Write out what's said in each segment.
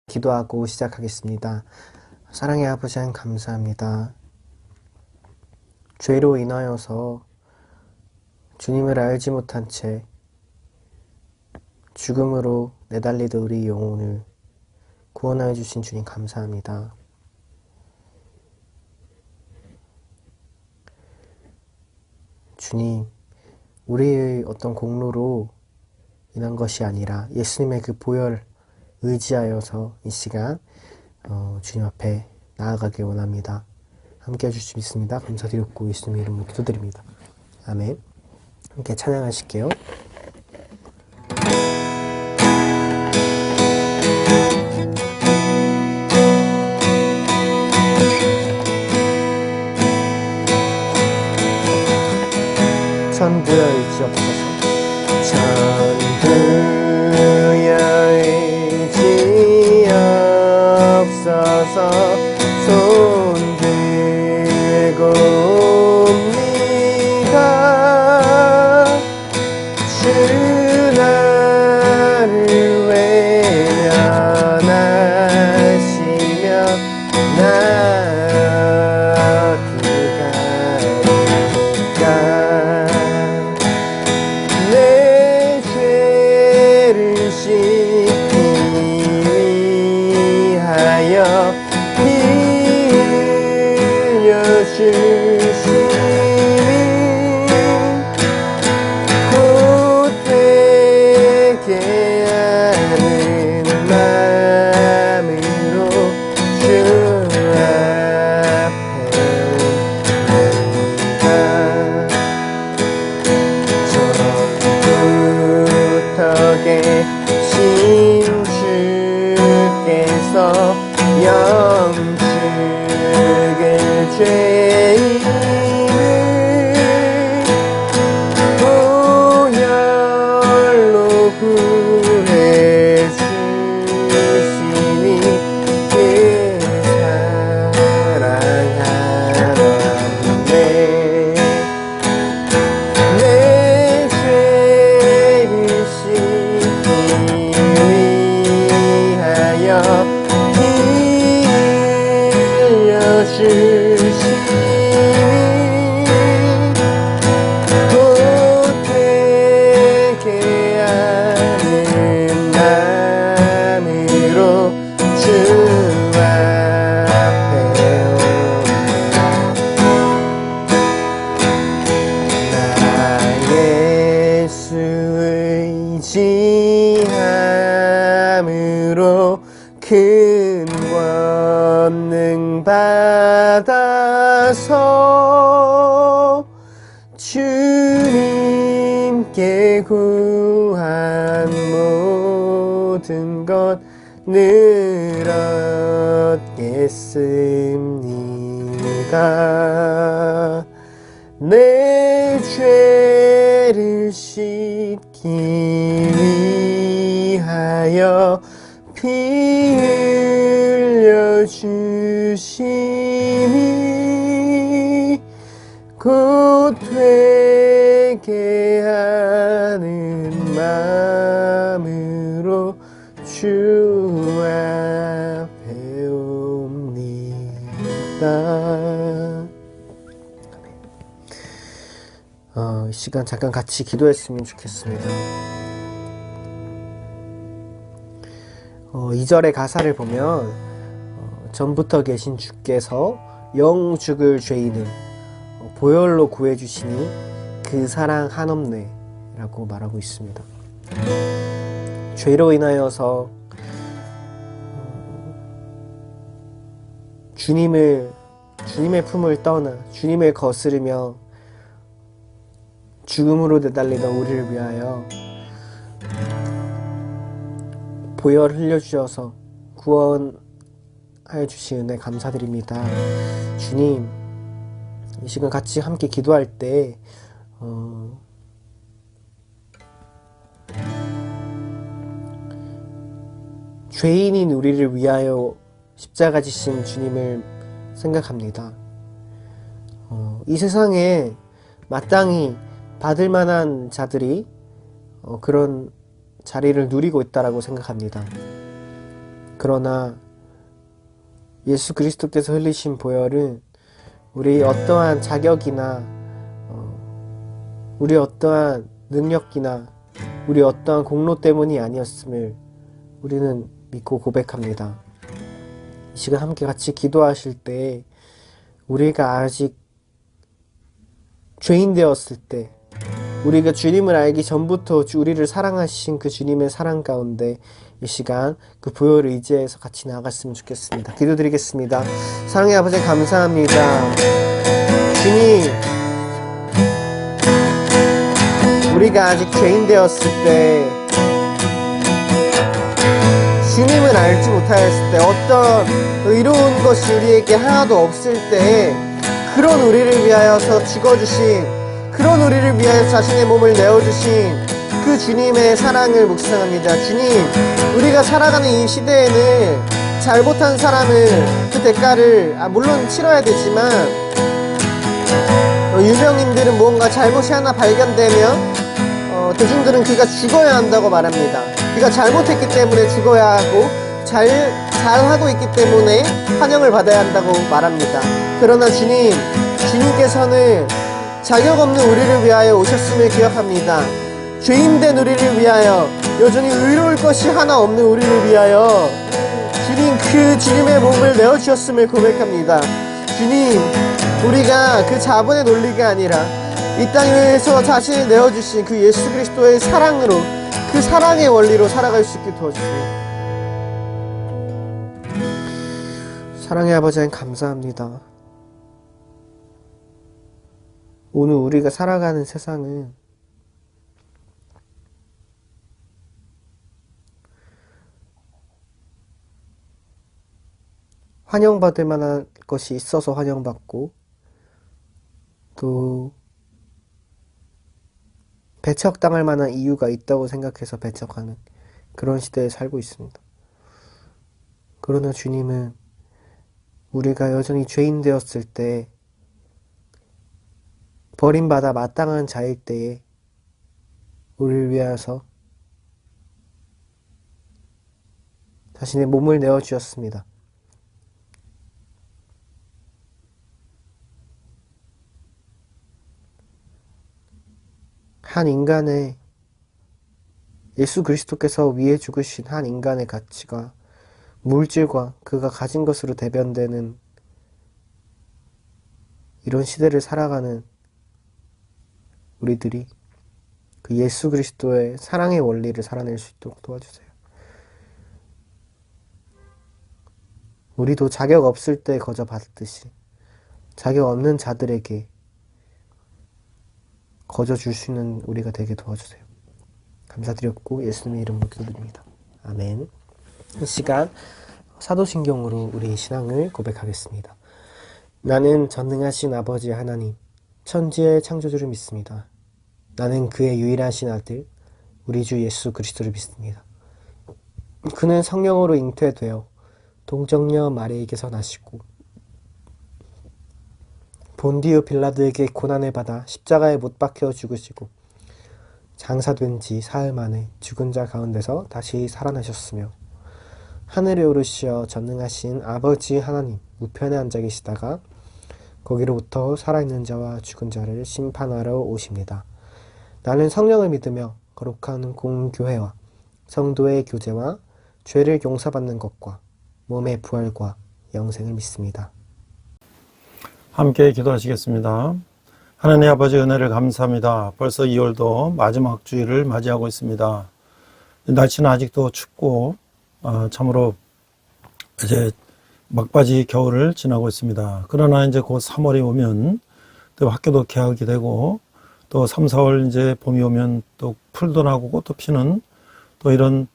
기도하고 시작하겠습니다. 사랑의 아버지 하나님 감사합니다. 죄로 인하여서 주님을 알지 못한 채 죽음으로 내달리던 우리 영혼을 구원하여 주신 주님 감사합니다. 주님, 우리의 어떤 공로로 인한 것이 아니라 예수님의 그 보혈 의지하여서 이 시간 주님 앞에 나아가길 원합니다. 함께 해주실 수 믿습니다. 감사드렸고 예수님의 이름으로 기도드립니다. 아멘. 함께 찬양하실게요. 천부여 의지없어서 천부여 의지없어서 손 들고 옵니다. 주 나를 외면하시며 나 영축을 죄인을 보혈로 구해 주시니 그 사랑하는데 내 죄를 씻기 위하여 주시니 보태게 하는 마음으로 주 앞에 옵니다. 나 예수 의지함으로 큰 권능 받아서 주님께 구한 모든 것 늘 얻겠습니다. 내 죄를 씻기 위하여 피 흘려 주시니 곧 되게 하는 마음으로 주 앞에 옵니다. 이 시간 잠깐 같이 기도했으면 좋겠습니다. 2절의 가사를 보면 전부터 계신 주께서 영 죽을 죄인을 보혈로 구해주시니 그 사랑 한없네 라고 말하고 있습니다. 죄로 인하여서 주님의 품을 떠나 주님을 거스르며 죽음으로 내달리던 우리를 위하여 보혈 흘려주셔서 구원하여 주신 은혜 감사드립니다. 주님, 이 시간 같이 함께 기도할 때 죄인인 우리를 위하여 십자가 지신 주님을 생각합니다. 이 세상에 마땅히 받을 만한 자들이 그런 자리를 누리고 있다라고 생각합니다. 그러나 예수 그리스도께서 흘리신 보혈은 우리 어떠한 자격이나 우리 어떠한 능력이나 우리 어떠한 공로 때문이 아니었음을 우리는 믿고 고백합니다. 이 시간 함께 같이 기도하실 때 우리가 아직 죄인 되었을 때, 우리가 주님을 알기 전부터 우리를 사랑하신 그 주님의 사랑 가운데 이 시간 그 보혈을 의지해서 같이 나아갔으면 좋겠습니다. 기도드리겠습니다. 사랑의 아버지 감사합니다. 주님, 우리가 아직 죄인 되었을 때, 주님을 알지 못하였을 때, 어떤 의로운 것이 우리에게 하나도 없을 때, 그런 우리를 위하여서 죽어주신, 그런 우리를 위하여 자신의 몸을 내어주신 그 주님의 사랑을 묵상합니다. 주님, 우리가 살아가는 이 시대에는 잘못한 사람을 그 대가를 물론 치러야 되지만 유명인들은 무언가 잘못이 하나 발견되면 대중들은 그가 죽어야 한다고 말합니다. 그가 잘못했기 때문에 죽어야 하고 잘하고 있기 때문에 환영을 받아야 한다고 말합니다. 그러나 주님께서는 자격 없는 우리를 위하여 오셨음을 기억합니다. 죄인된 우리를 위하여, 여전히 의로울 것이 하나 없는 우리를 위하여 주님 그 주님의 몸을 내어주셨음을 고백합니다. 주님, 우리가 그 자본의 논리가 아니라 이 땅 위에서 자신을 내어주신 그 예수 그리스도의 사랑으로, 그 사랑의 원리로 살아갈 수 있게 도와주세요. 사랑의 아버지 하나님 감사합니다. 오늘 우리가 살아가는 세상은 환영받을 만한 것이 있어서 환영받고, 또 배척당할 만한 이유가 있다고 생각해서 배척하는 그런 시대에 살고 있습니다. 그러나 주님은 우리가 여전히 죄인 되었을 때, 버림받아 마땅한 자일 때에 우리를 위하여서 자신의 몸을 내어주셨습니다. 한 인간의, 예수 그리스도께서 위해 죽으신 한 인간의 가치가 물질과 그가 가진 것으로 대변되는 이런 시대를 살아가는 우리들이 그 예수 그리스도의 사랑의 원리를 살아낼 수 있도록 도와주세요. 우리도 자격 없을 때 거저 받듯이 자격 없는 자들에게 거저 줄 수 있는 우리가 되게 도와주세요. 감사드렸고 예수님의 이름으로 기도드립니다. 아멘. 이 시간 사도신경으로 우리 신앙을 고백하겠습니다. 나는 전능하신 아버지 하나님, 천지의 창조주를 믿습니다. 나는 그의 유일하신 아들, 우리 주 예수 그리스도를 믿습니다. 그는 성령으로 잉태되어 동정녀 마리에게서 나시고 본디오 빌라도에게 고난을 받아 십자가에 못 박혀 죽으시고 장사된 지 사흘 만에 죽은 자 가운데서 다시 살아나셨으며 하늘에 오르시어 전능하신 아버지 하나님 우편에 앉아 계시다가 거기로부터 살아있는 자와 죽은 자를 심판하러 오십니다. 나는 성령을 믿으며 거룩한 공교회와 성도의 교제와 죄를 용서받는 것과 몸의 부활과 영생을 믿습니다. 함께 기도하시겠습니다. 하나님 아버지 은혜를 감사합니다. 벌써 2월도 마지막 주일을 맞이하고 있습니다. 날씨는 아직도 춥고 참으로 이제 막바지 겨울을 지나고 있습니다. 그러나 이제 곧 3월이 오면 또 학교도 개학이 되고 또 3, 4월 이제 봄이 오면 또 풀도 나고 꽃도 피는 또 이런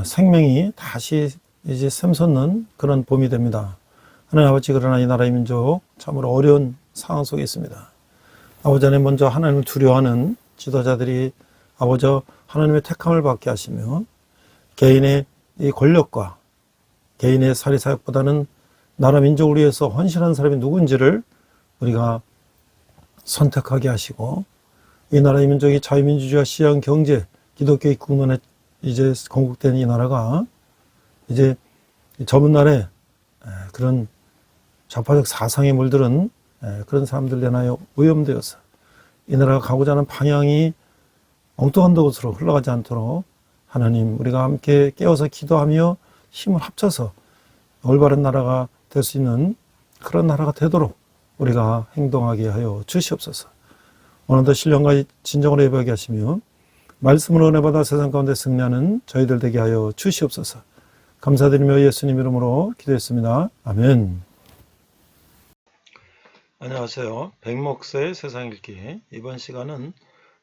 생명이 다시 이제 샘솟는 그런 봄이 됩니다. 하나님 아버지, 그러나 이 나라의 민족 참으로 어려운 상황 속에 있습니다. 아버지 하나님, 먼저 하나님을 두려워하는 지도자들이 아버지 하나님의 택함을 받게 하시며 개인의 이 권력과 개인의 사리사욕보다는 나라 민족을 위해서 헌신한 사람이 누군지를 우리가 선택하게 하시고 이 나라의 민족이 자유민주주의와 시장 경제 기독교의 국론에 이제 건국된 이 나라가 이제 저번 날에 그런 좌파적 사상에 물들은 그런 사람들로 인하여 오염되어서 이 나라가 가고자 하는 방향이 엉뚱한 곳으로 흘러가지 않도록 하나님 우리가 함께 깨어서 기도하며 힘을 합쳐서 올바른 나라가 될 수 있는 그런 나라가 되도록 우리가 행동하게 하여 주시옵소서. 오늘도 신령과 진정으로 예배하게 하시며 말씀으로 은혜 받아 세상 가운데 승리하는 저희들 되게 하여 주시옵소서. 감사드리며 예수님 이름으로 기도했습니다. 아멘. 안녕하세요. 백목사의 세상 읽기. 이번 시간은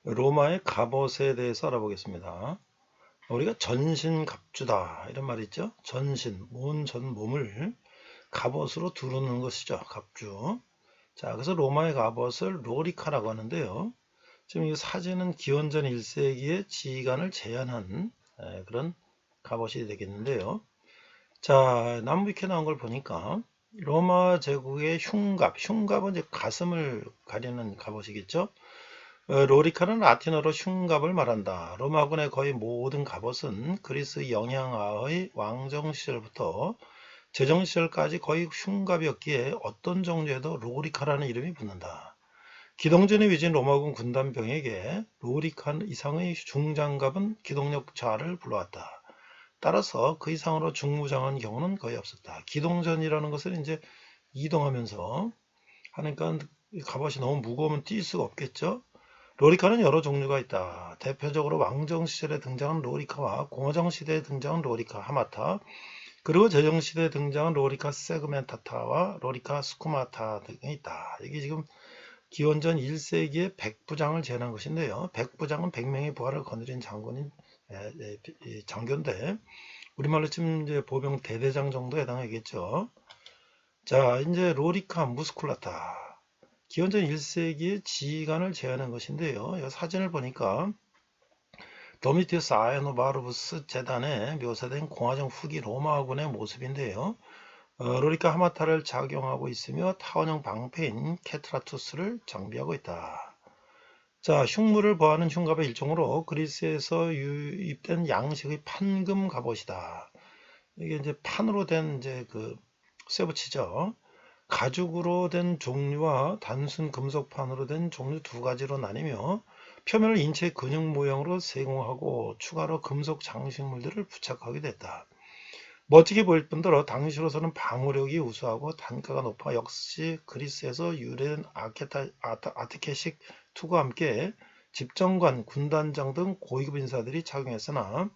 로마의 갑옷에 대해서 알아보겠습니다. 우리가 전신갑주다 이런 말이 있죠. 전신, 온 전 몸을 갑옷으로 두르는 것이죠. 갑주. 자, 그래서 로마의 갑옷을 로리카라고 하는데요. 지금 이 사진은 기원전 1세기의 지휘관을 제한한 그런 갑옷이 되겠는데요. 자, 남북에 나온 걸 보니까 로마 제국의 흉갑은 이제 가슴을 가리는 갑옷이겠죠. 로리카는 라틴어로 흉갑을 말한다. 로마군의 거의 모든 갑옷은 그리스 영향하의 왕정 시절부터 제정 시절까지 거의 흉갑이었기에 어떤 종류에도 로리카라는 이름이 붙는다. 기동전에 위진 로마군 군단병에게 로리카 이상의 중장갑은 기동력 저하를 불러왔다. 따라서 그 이상으로 중무장한 경우는 거의 없었다. 기동전이라는 것은 이제 이동하면서 하니까 갑옷이 너무 무거우면 뛸 수가 없겠죠. 로리카는 여러 종류가 있다. 대표적으로 왕정 시절에 등장한 로리카와 공화정 시대에 등장한 로리카 하마타, 그리고 제정 시대에 등장한 로리카 세그멘타타와 로리카 스쿠마타 등이 있다. 이게 지금 기원전 1세기의 백부장을 제안한 것인데요. 백부장은 100명의 부하를 거느린 장군인 장교인데 우리말로 치면 이제 보병 대대장 정도에 해당하겠죠. 자, 이제 로리카 무스쿨라타. 기원전 1세기의 지휘관을 제안한 것인데요. 이 사진을 보니까 도미티우스 아에노바르부스 재단에 묘사된 공화정 후기 로마군의 모습인데요. 로리카 하마타를 작용하고 있으며 타원형 방패인 케트라투스를 장비하고 있다. 자, 흉물을 보하는 흉갑의 일종으로 그리스에서 유입된 양식의 판금 갑옷이다. 이게 이제 판으로 된 이제 그 쇠붙이죠. 가죽으로 된 종류와 단순 금속판으로 된 종류 두 가지로 나뉘며 표면을 인체의 근육 모양으로 세공하고 추가로 금속 장식물들을 부착하게 됐다. 멋지게 보일 뿐더러 당시로서는 방어력이 우수하고 단가가 높아 역시 그리스에서 유래된 아테케식 투구와 함께 집정관, 군단장 등 고위급 인사들이 착용했으나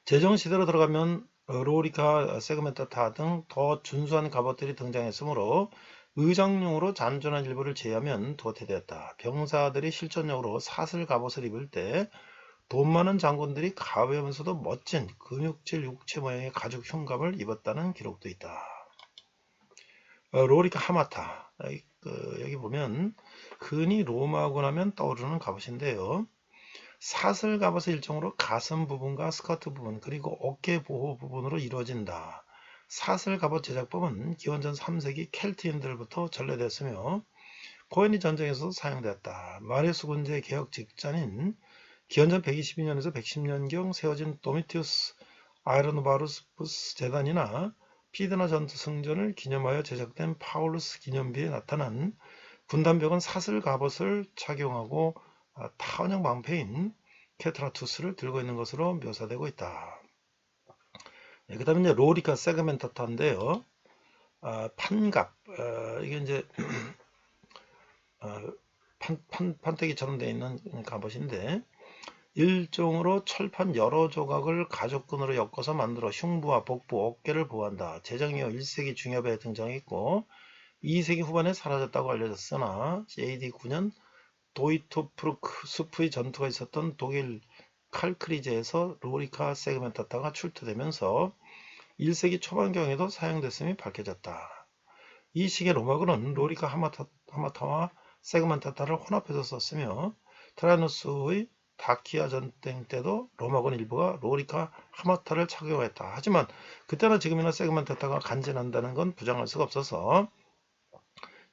제정시대로 들어가면 로리카, 세그멘타타 등 더 준수한 갑옷들이 등장했으므로 의정용으로 잔존한 일부를 제외하면 도태되었다. 병사들이 실전용으로 사슬 갑옷을 입을 때 돈 많은 장군들이 가벼우면서도 멋진 근육질 육체 모양의 가죽 흉갑을 입었다는 기록도 있다. 로리카 하마타. 여기 보면 흔히 로마군 하면 떠오르는 갑옷인데요. 사슬 갑옷의 일종으로 가슴 부분과 스커트 부분 그리고 어깨 보호 부분으로 이루어진다. 사슬 갑옷 제작법은 기원전 3세기 켈트인들부터 전래됐으며 코에니 전쟁에서도 사용되었다. 마리우스 군제 개혁 직전인 기원전 122년에서 110년경 세워진 도미티우스 아에르노바루스푸스 재단이나 피드나 전투 승전을 기념하여 제작된 파울루스 기념비에 나타난 군단병은 사슬 갑옷을 착용하고 타원형 방패인 케트라투스를 들고 있는 것으로 묘사되고 있다. 그 다음에 이제 로리카 세그멘타타인데요. 판갑, 이게 이제 판때기처럼 되어 있는 갑옷인데 일종으로 철판 여러 조각을 가죽끈으로 엮어서 만들어 흉부와 복부, 어깨를 보호한다. 제정 이후 1세기 중엽에 등장했고 2세기 후반에 사라졌다고 알려졌으나 AD 9년 도이토프루크 수프의 전투가 있었던 독일 칼크리제에서 로리카 세그멘타타가 출토되면서 1세기 초반경에도 사용됐음이 밝혀졌다. 이 시기의 로마군은 로리카 하마타와 세그멘타타를 혼합해서 썼으며 트라이누스의 다키아 전쟁 때도 로마군 일부가 로리카 하마타를 착용했다. 하지만 그때나 지금이나 세그멘타타가 간지난다는 건 부정할 수가 없어서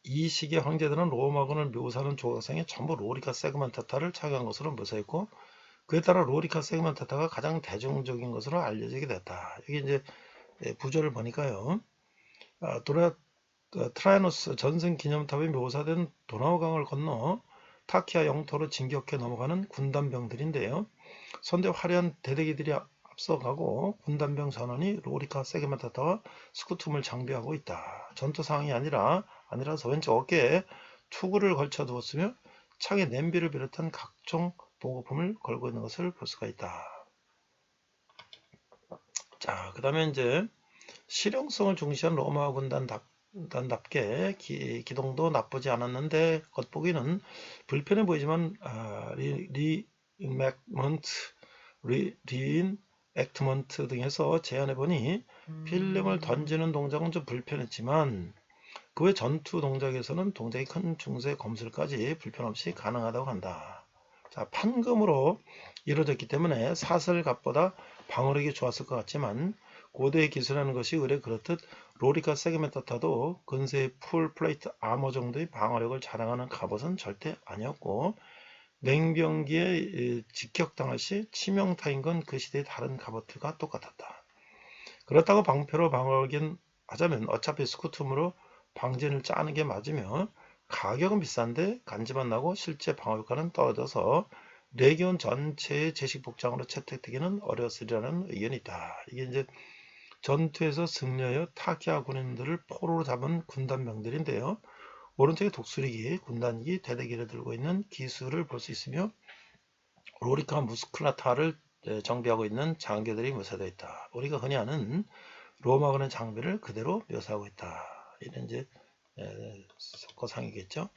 이 시기의 황제들은 로마군을 묘사하는 조각상에 전부 로리카 세그멘타타를 착용한 것으로 묘사했고 그에 따라 로리카 세그멘타타가 가장 대중적인 것으로 알려지게 됐다. 이게 이제 부조를 보니까요. 트라이노스 전승 기념탑에 묘사된 도나우강을 건너 타키아 영토로 진격해 넘어가는 군단병들인데요. 선대 화려한 대대기들이 앞서가고 군단병 전원이 로리카 세게마타타와 스쿠툼을 장비하고 있다. 전투 상황이 아니라서 왼쪽 어깨에 투구를 걸쳐 두었으며 창에 냄비를 비롯한 각종 보급품을 걸고 있는 것을 볼 수가 있다. 자, 그 다음에 이제 실용성을 중시한 로마 군단답게 기동도 나쁘지 않았는데 겉보기는 불편해 보이지만 리인액트먼트 등에서 재현해보니 필름을 던지는 동작은 좀 불편했지만 그 외 전투 동작에서는 동작이 큰 중세 검술까지 불편 없이 가능하다고 한다. 자, 판금으로 이루어졌기 때문에 사슬갑보다 방어력이 좋았을 것 같지만 고대의 기술이라는 것이 의뢰 그렇듯 로리카 세그멘타타도 근세의 풀 플레이트 아머 정도의 방어력을 자랑하는 갑옷은 절대 아니었고 냉병기에 직격당할 시 치명타인 건 그 시대의 다른 갑옷과 똑같았다. 그렇다고 방패로 방어하긴 하자면 어차피 스쿠툼으로 방진을 짜는 게 맞으며 가격은 비싼데 간지만 나고 실제 방어효과는 떨어져서 레기온 전체의 제식 복장으로 채택되기는 어려웠으리라는 의견이 있다. 이게 이제 전투에서 승리하여 타키아 군인들을 포로로 잡은 군단병들인데요. 오른쪽에 독수리기, 군단기, 대대기를 들고 있는 기술을 볼 수 있으며 로리카 무스클라타를 정비하고 있는 장교들이 묘사되어 있다. 우리가 흔히 아는 로마군의 장비를 그대로 묘사하고 있다. 이런 이제 석고상이겠죠.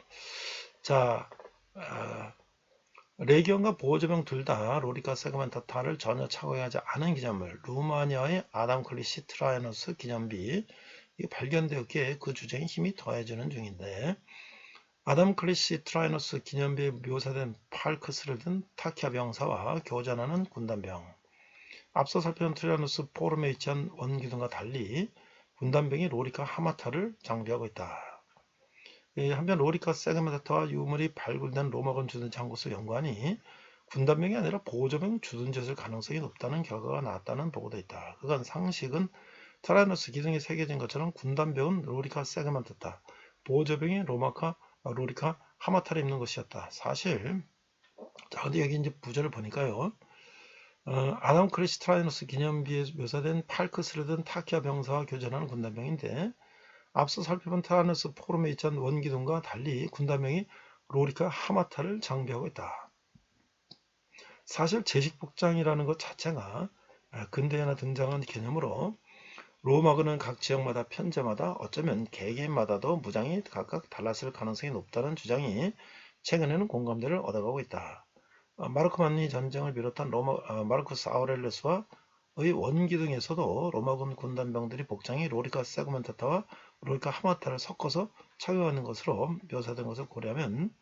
자, 레기온과 보호조병 둘 다 로리카 세그멘타타를 전혀 착용하지 않은 기념물 루마니아의 아담 클리시 트라이너스 기념비 발견되었기에 그 주장에 힘이 더해지는 중인데 아담 클리시 트라이너스 기념비에 묘사된 팔크스를 든 타키아 병사와 교전하는 군단병 앞서 살펴본 트라이너스 포럼에 위치한 원기둥과 달리 군단병이 로리카 하마타를 장비하고 있다. 한편 로리카 세그멘타타와 유물이 발굴된 로마군 주둔 장고수 연구하니 군단병이 아니라 보조병 주둔지였을 가능성이 높다는 결과가 나왔다는 보고도 있다. 그간 상식은 트라이너스 기둥이 새겨진 것처럼 군단병은 로리카 세그멘타타, 보조병이 로리카 하마타를 입는 것이었다. 사실 자 근데 여기 이제 부절을 보니까요. 아담 크리스 트라이너스 기념비에 묘사된 팔크스를 든 타키아 병사와 교전하는 군단병인데 앞서 살펴본 트라이너스 포럼에 위치한 원기둥과 달리 군단병이 로리카 하마타를 장비하고 있다. 사실 제식복장이라는 것 자체가 근대에나 등장한 개념으로 로마군은 각 지역마다 편제마다 어쩌면 개개인마다도 무장이 각각 달랐을 가능성이 높다는 주장이 최근에는 공감대를 얻어가고 있다. 마르크 만니 전쟁을 비롯한 마르쿠스 아우렐리우스와의 원기둥에서도 로마군 군단병들이 복장이 로리카 세그멘타타와 로리카 하마타를 섞어서 착용하는 것으로 묘사된 것을 고려하면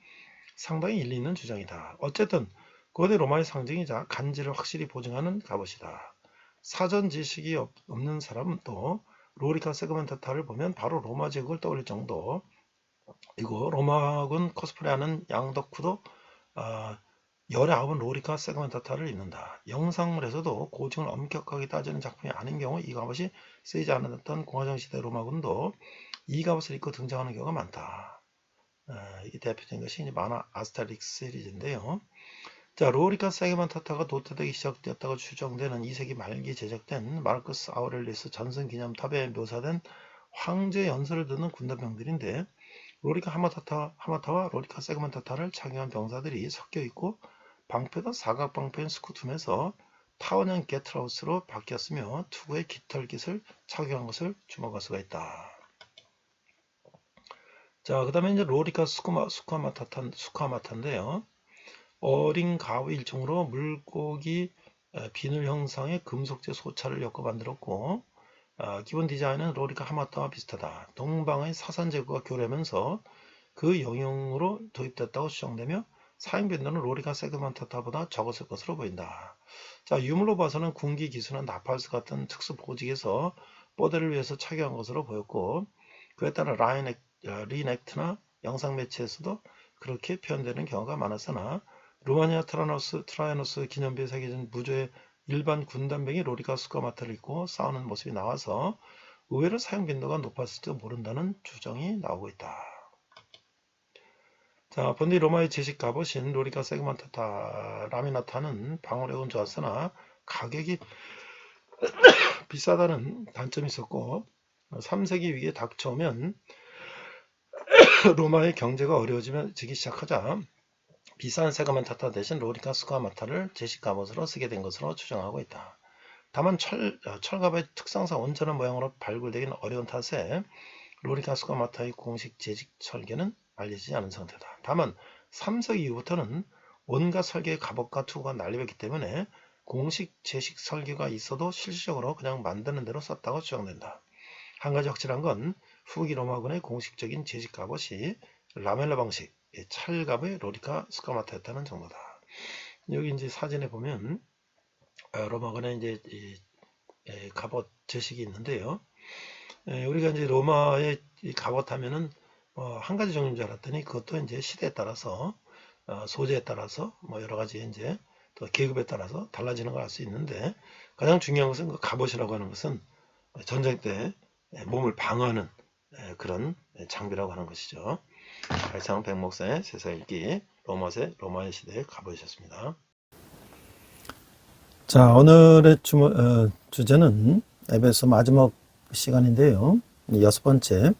상당히 일리 있는 주장이다. 어쨌든 고대 로마의 상징이자 간지를 확실히 보증하는 갑옷이다. 사전 지식이 없는 사람도 로리카 세그멘타타를 보면 바로 로마 제국을 떠올릴 정도 이고 로마군 코스프레하는 양덕후도 19은 로리카 세그멘타타를 입는다. 영상물에서도 고증을 엄격하게 따지는 작품이 아닌 경우 이 갑옷이 쓰이지 않았던 공화정시대 로마군도 이 갑옷을 입고 등장하는 경우가 많다. 이게 대표적인 것이 이제 만화 아스테릭스 시리즈인데요. 자, 로리카 세그멘타타가 도태되기 시작되었다고 추정되는 2세기 말기 제작된 마르쿠스 아우렐리우스 전승기념탑에 묘사된 황제 연설을 듣는 군단병들인데 로리카 하마타와 로리카 세그멘타타를 착용한 병사들이 섞여 있고 방패도 사각방패인 스쿠툼에서 타원형 게트라우스로 바뀌었으며 투구의 깃털깃을 착용한 것을 주목할 수가 있다. 자, 그 다음에 이제 로리카 수카마타인데요. 어린 가위 일종으로 물고기 비늘 형상의 금속재 소차를 엮어 만들었고 기본 디자인은 로리카 하마타와 비슷하다. 동방의 사산 제국과 교류하면서 그 영역으로 도입됐다고 추정되며 사용 빈도는 로리카 세그멘타타보다 적었을 것으로 보인다. 자, 유물로 봐서는 군기 기수나 나팔스 같은 특수 보직에서 뽀대를 위해서 착용한 것으로 보였고 그에 따라 리넥트나 영상 매체에서도 그렇게 표현되는 경우가 많았으나 루마니아 트라이노스 기념비에 새겨진 무조의 일반 군단병이 로리카 스카마타를 입고 싸우는 모습이 나와서 의외로 사용 빈도가 높았을지도 모른다는 추정이 나오고 있다. 자, 본디 로마의 제식 갑옷인 로리카 세그만타 라미나타는 방어력은 좋았으나 가격이 비싸다는 단점이 있었고 3세기 위기에 닥쳐오면 로마의 경제가 어려워지기 시작하자 비싼 세가만타타 대신 로리카 스카마타를 제식 갑옷으로 쓰게 된 것으로 추정하고 있다. 다만 철갑의 특성상 온전한 모양으로 발굴되기는 어려운 탓에 로리카 스카마타의 공식 제식 설계는 알려지지 않은 상태다. 다만 3세기 이후부터는 온갖 설계의 갑옷과 투구가 난립했기 때문에 공식 제식 설계가 있어도 실질적으로 그냥 만드는 대로 썼다고 추정된다. 한 가지 확실한 건 후기 로마군의 공식적인 제식 갑옷이 라멜라 방식, 찰갑의 로리카 스카마타였다는 정도다. 여기 이제 사진에 보면 로마군의 이제 갑옷 제식이 있는데요. 우리가 이제 로마의 갑옷 하면은 한 가지 종류인 줄 알았더니 그것도 이제 시대에 따라서 소재에 따라서 뭐 여러 가지 이제 또 계급에 따라서 달라지는 걸 알 수 있는데 가장 중요한 것은 그 갑옷이라고 하는 것은 전쟁 때 몸을 방어하는 그런 장비라고 하는 것이죠. 이상 백목사의 세상읽기 로마의 시대의 갑옷이었습니다. 자, 오늘의 주제는 에베소 마지막 시간인데요. 6번째,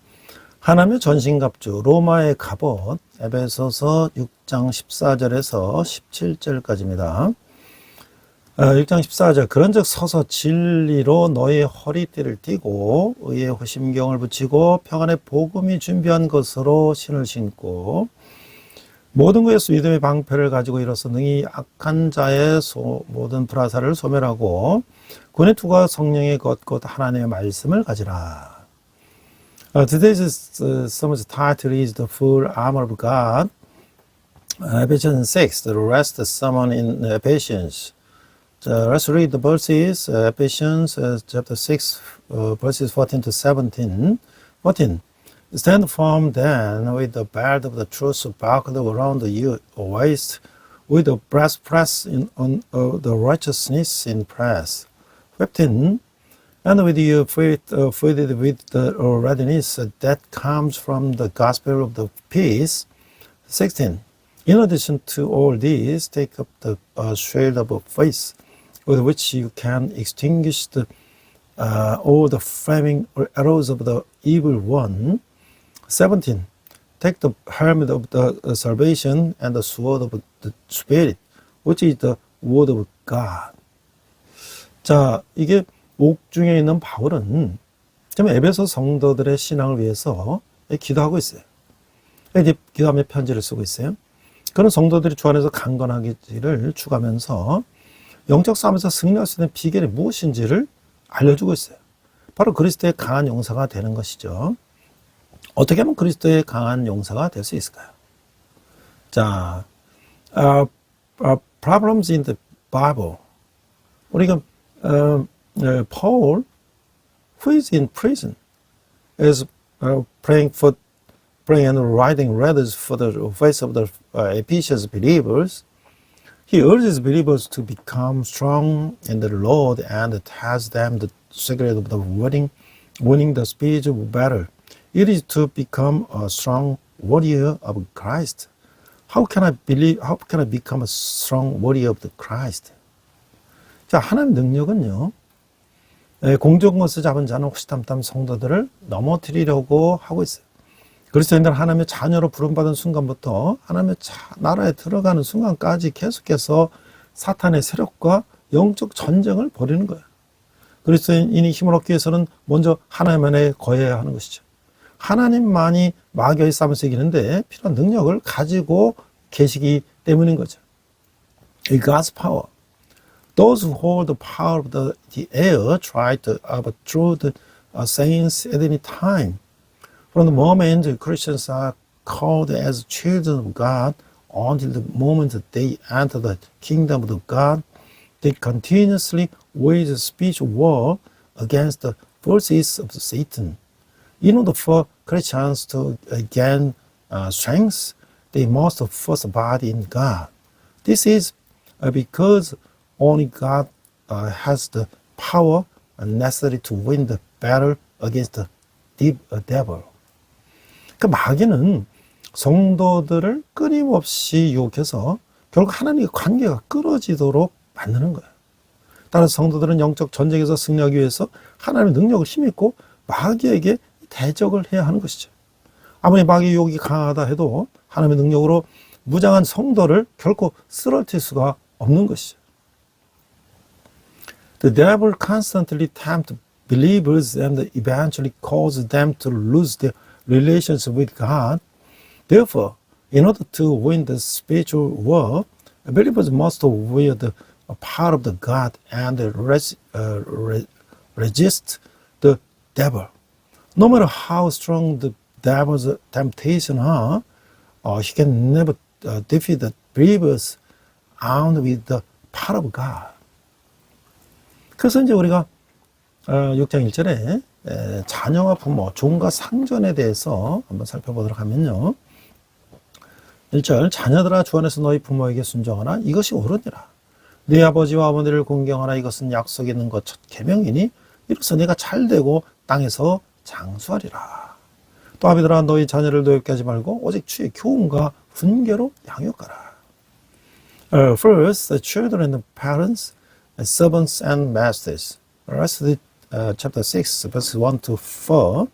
하나님의 전신갑주 로마의 갑옷, 에베소서 6장 14절에서 17절까지입니다. 6장 14절, 그런즉 서서 진리로 너의 허리띠를 띠고 의의 호심경을 붙이고 평안의 복음이 준비한 것으로 신을 신고 모든 것에서 믿음의 방패를 가지고 일어서 능히 악한 자의 모든 불화살을 소멸하고 군의 투가 성령의 것 곧 하나님의 말씀을 가지라. Today's sermon's title is The Full Armor of God. Ephesians 6, the rest sermon in Ephesians. Let's read the verses, Ephesians chapter 6, verses 14 to 17. 14. Stand firm then with the belt of the truth buckled around your waist, with the breastplate on the righteousness in press. 15. And with your feet fitted with the readiness that comes from the gospel of the peace. 16. In addition to all these, take up the shield of faith, with which you can extinguish all the flaming arrows of the evil one. 17. Take the helmet of the salvation and the sword of the Spirit, which is the word of God. 자, 이게 옥중에 있는 바울은 지금 에베소 성도들의 신앙을 위해서 기도하고 있어요. 이제 기도하며 편지를 쓰고 있어요. 그런 성도들이 주 안에서 강건하기를 추구하면서 영적 싸움에서 승리할 수 있는 비결이 무엇인지를 알려주고 있어요. 바로 그리스도의 강한 용사가 되는 것이죠. 어떻게 하면 그리스도의 강한 용사가 될 수 있을까요? 자, problems in the Bible. 우리가 Paul, who is in prison, is praying and writing letters for the face of the Ephesians believers. He urges believers to become strong in the Lord and tells them the secret of the winning the spiritual battle. It is to become a strong warrior of Christ. How can I become a strong warrior of the Christ? 자, 하나님의 능력은요, 공적인 것을 잡은 자는 호시탐탐 성도들을 넘어뜨리려고 하고 있어요. 그리스도인들은 하나님의 자녀로 부름받은 순간부터 하나님의 나라에 들어가는 순간까지 계속해서 사탄의 세력과 영적 전쟁을 벌이는 거예요. 그리스도인이 힘을 얻기 위해서는 먼저 하나님 안에 거해야 하는 것이죠. 하나님만이 마귀의 싸움에서 이기는데 필요한 능력을 가지고 계시기 때문인 거죠. God's power. Those who hold the power of the air try to overthrow the saints at any time. From the moment Christians are called as children of God until the moment they enter the kingdom of God, they continuously wage a spiritual war against the forces of Satan. In order for Christians to gain strength, they must first abide in God. This is because only God has the power necessary to win the battle against the devil. 그 마귀는 성도들을 끊임없이 유혹해서 결국 하나님의 관계가 끊어지도록 만드는 거예요. 따라서 성도들은 영적 전쟁에서 승리하기 위해서 하나님의 능력을 힘입고 마귀에게 대적을 해야 하는 것이죠. 아무리 마귀의 유혹이 강하다 해도 하나님의 능력으로 무장한 성도를 결코 쓰러뜨릴 수가 없는 것이죠. The devil constantly tempts believers and eventually causes them to lose their relationship with God. Therefore, in order to win the spiritual war, believers must wear the part of the God and resist the devil. No matter how strong the devil's temptation are, he can never defeat the believers armed with the power of God. 그래서 이제 우리가 6장 1절에 자녀와 부모, 종과 상전에 대해서 한번 살펴보도록 하면요. 1절, 자녀들아 주 안에서 너희 부모에게 순종하라. 이것이 옳으니라. 네 아버지와 어머니를 공경하라. 이것은 약속이 있는 것 첫 계명이니 이로써 네가 잘되고 땅에서 장수하리라. 또 아비들아 너희 자녀를 노엽게 하지 말고 오직 주의 교훈과 훈계로 양육하라. First, the children and parents, servants and masters. Rest of chapter 6, verses 1 to 4.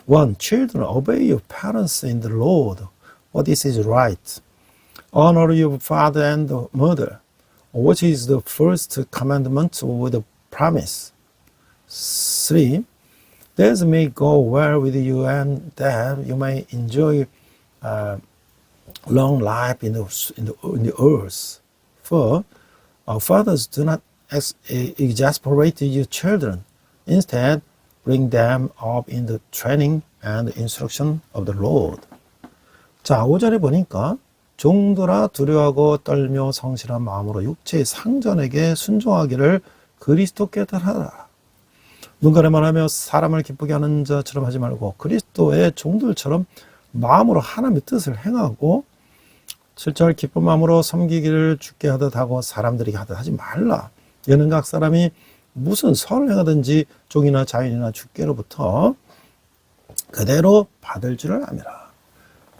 1. Children, obey your parents in the Lord, for this is right. Honor your father and mother, which is the first commandment with a promise. 3. That may go well with you and that you may enjoy long life in the earth. 4. Fathers, do not exasperate your children. Instead, bring them up in the training and instruction of the Lord. 자, 5절에 보니까 종들아 두려워하고 떨며 성실한 마음으로 육체의 상전에게 순종하기를 그리스도께 따르라. 눈가에만 하며 사람을 기쁘게 하는 자처럼 하지 말고 그리스도의 종들처럼 마음으로 하나님의 뜻을 행하고 7절 기쁜 마음으로 섬기기를 주께 하듯 하고 사람들에게 하듯 하지 말라. 이는 각 사람이 무슨 선을 행하든지 종이나 자인이나 주께로부터 그대로 받을 줄을 아미라.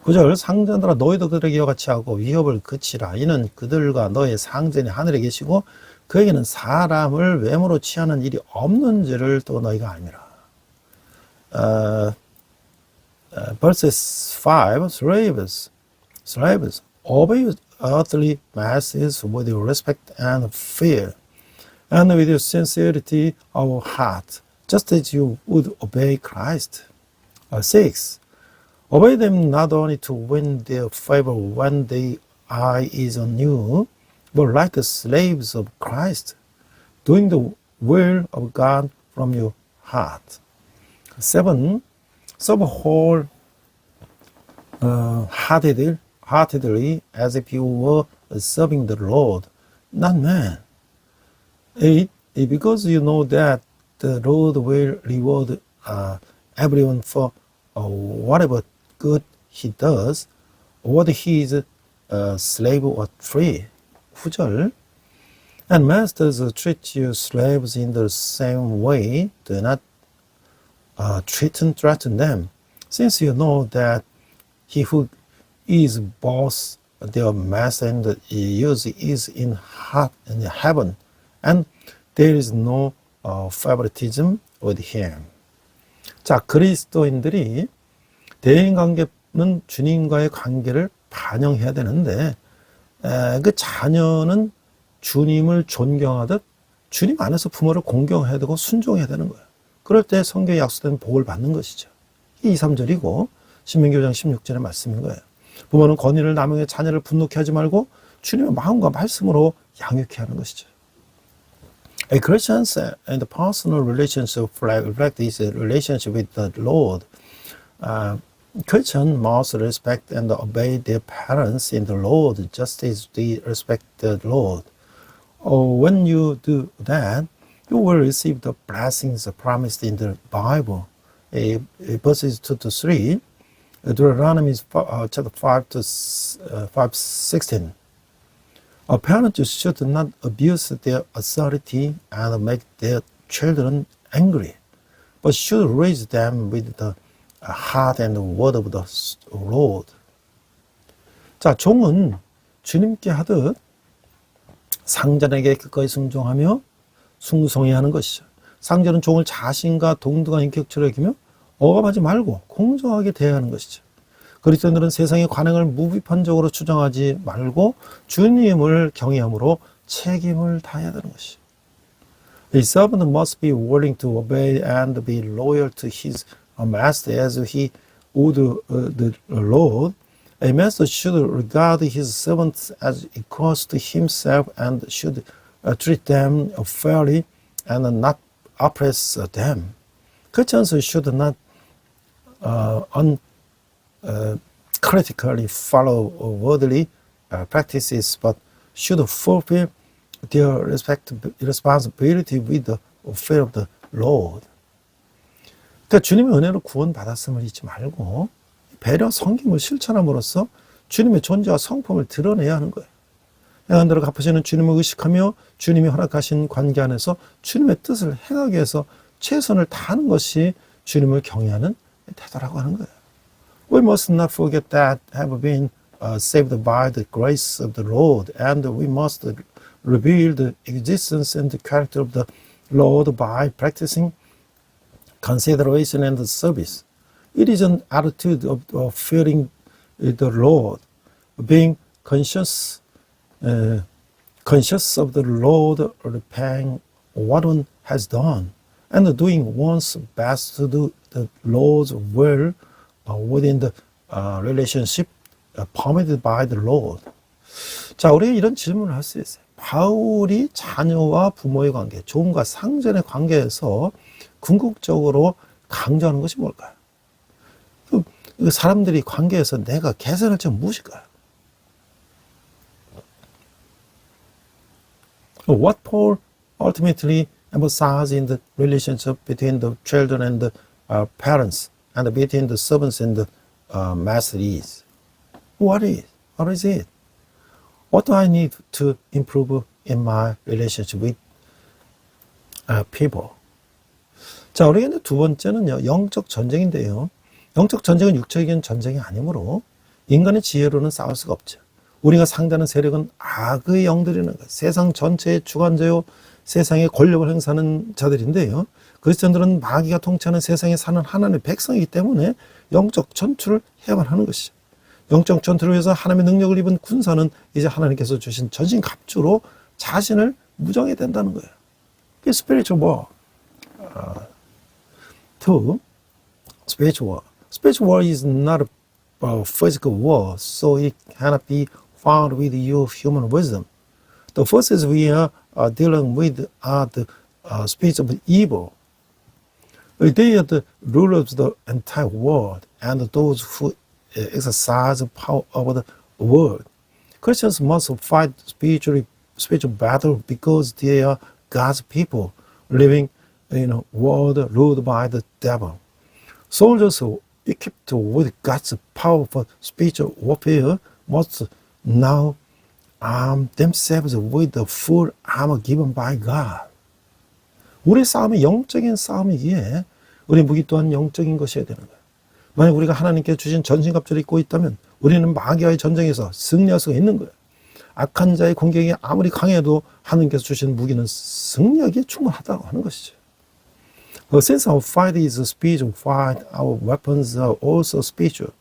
9절 상전들아 너희도 그들에게 이와 같이 하고 위협을 그치라. 이는 그들과 너의 상전이 하늘에 계시고 그에게는 사람을 외모로 취하는 일이 없는지를 또 너희가 알미라. Verses 5, slaves, obey your earthly masters with respect and fear, and with your sincerity of heart, just as you would obey Christ. 6. Obey them not only to win their favor when their eye is on you, but like the slaves of Christ, doing the will of God from your heart. 7. Serve wholeheartedly as if you were serving the Lord, not man. 8. Because you know that the Lord will reward everyone for whatever good he does, whether he is a slave or free. 9절. And masters treat your slaves in the same way. Do not threaten them, since you know that he who is both their master and yours is in heaven, and there is no favoritism with him. 자, 그리스도인들이 대인관계는 주님과의 관계를 반영해야 되는데 그 자녀는 주님을 존경하듯 주님 안에서 부모를 공경해야 되고 순종해야 되는 거예요. 그럴 때 성경에 약속된 복을 받는 것이죠. 이게 2, 3절이고 신명기 5장 16절의 말씀인 거예요. 부모는 권위를 남용해 자녀를 분노케 하지 말고 주님의 마음과 말씀으로 양육해야 하는 것이죠. A Christian's and the personal relationship reflect this relationship with the Lord. Christians must respect and obey their parents in the Lord, just as they respect the Lord. When you do that, you will receive the blessings promised in the Bible. Verses 2 to 3, Deuteronomy chapter 5 to 5:16. Parents should not abuse their authority and make their children angry, but should raise them with the heart and word of the Lord. 자, 종은 주님께 하듯 상전에게 기꺼이 순종하며 숭송해야 하는 것이죠. 상전은 종을 자신과 동등한 인격체로 여기며 억압하지 말고 공정하게 대해야 하는 것이죠. 그리스도인들은 세상의 관행을 무비판적으로 추정하지 말고 주님을 경외함으로 책임을 다해야 되는 것이죠. A servant must be willing to obey and be loyal to his master as he would the Lord. A master should regard his servants as equals to himself and should treat them fairly and not oppress them. Christians should not critically follow worldly practices, but should fulfill their responsibility with the fear of the Lord. 그러니까 주님의 은혜로 구원받았음을 잊지 말고 배려, 섬김을 실천함으로써 주님의 존재와 성품을 드러내야 하는 거예요. 행한 대로 갚으시는 주님을 의식하며 주님이 허락하신 관계 안에서 주님의 뜻을 행하기 위해서 최선을 다하는 것이 주님을 경외하는 태도라고 하는 거예요. We must not forget that have been saved by the grace of the Lord, and we must reveal the existence and the character of the Lord by practicing consideration and service. It is an attitude of fearing the Lord, being conscious of the Lord, repaying what one has done, and doing one's best to do the Lord's will within the relationship permitted by the Lord. 자, 우리가 이런 질문을 할 수 있어요. 바울이 자녀와 부모의 관계, 종과 상전의 관계에서 궁극적으로 강조하는 것이 뭘까요? 사람들이 관계에서 내가 개선할 점 무엇일까요? What Paul ultimately emphasizes in the relationship between the children and the parents and between the servants and the master is. What is it? What do I need to improve in my relationship with people? 자, 우리가 이제 두 번째는요, 영적 전쟁인데요. 영적 전쟁은 육적인 전쟁이 아니므로 인간의 지혜로는 싸울 수가 없죠. 우리가 상대하는 세력은 악의 영들이라는 거예요. 세상 전체의 주관자요, 세상의 권력을 행사하는 자들인데요. 그리스도인들은 마귀가 통치하는 세상에 사는 하나님의 백성이기 때문에 영적 전투를 해야만 하는 것이죠. 영적 전투를 위해서 하나님의 능력을 입은 군사는 이제 하나님께서 주신 전신갑주로 자신을 무장해야 된다는 거예요. 그게 spiritual war. Two, spiritual war. Spiritual war is not a physical war, so it cannot be found with your human wisdom. The forces we are dealing with are the spirits of evil. They are the rulers of the entire world and those who exercise power over the world. Christians must fight spiritual battle because they are God's people living in a world ruled by the devil. Soldiers equipped with God's power for spiritual warfare must now arm themselves with the full armor given by God. 우리 싸움이 영적인 싸움이기에 우리 무기 또한 영적인 것이어야 되는 거예요. 만약 우리가 하나님께 주신 전신갑주를 입고 있다면 우리는 마귀와의 전쟁에서 승리할 수가 있는 거예요. 악한 자의 공격이 아무리 강해도 하나님께서 주신 무기는 승리하기에 충분하다고 하는 것이죠. Since our fight is a spiritual fight, our weapons are also spiritual.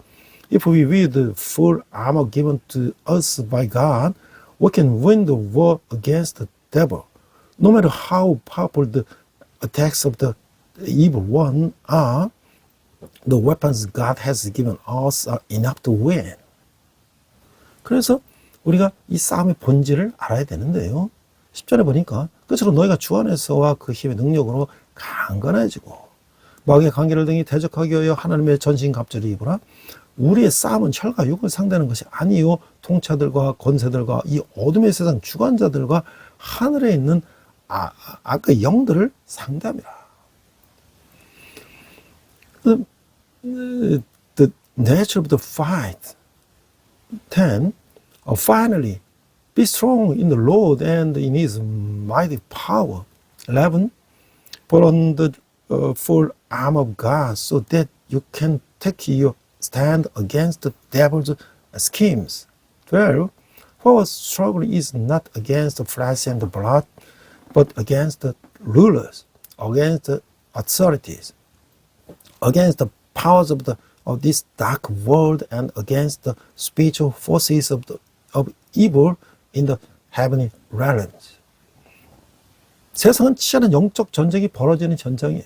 If we wield the full armor given to us by God, we can win the war against the devil. No matter how powerful the attacks of the evil one are, the weapons God has given us are enough to win. 그래서 우리가 이 싸움의 본질을 알아야 되는데요. 10절에 보니까 끝으로 너희가 주 안에서와 그 힘의 능력으로 강건해지고 마귀의 관계를 등이 대적하기 위하여 하나님의 전신갑주를 입으라. 우리의 싸움은 혈과 육을 상대하는 것이 아니요 통치자들과 권세들과 이 어둠의 세상 주관자들과 하늘에 있는 악의 영들을 상대함이라. The nature of the fight. Then, finally, Be strong in the Lord and in His mighty power. 11. Put on the full armor of God so that you can take your stand against the devil's schemes. 12. For our struggle is not against the flesh and the blood, but against the rulers, against the authorities, against the powers of this dark world, and against the spiritual forces of evil in the heavenly realms. 세상은 치열한 영적 전쟁이 벌어지는 전쟁이에요.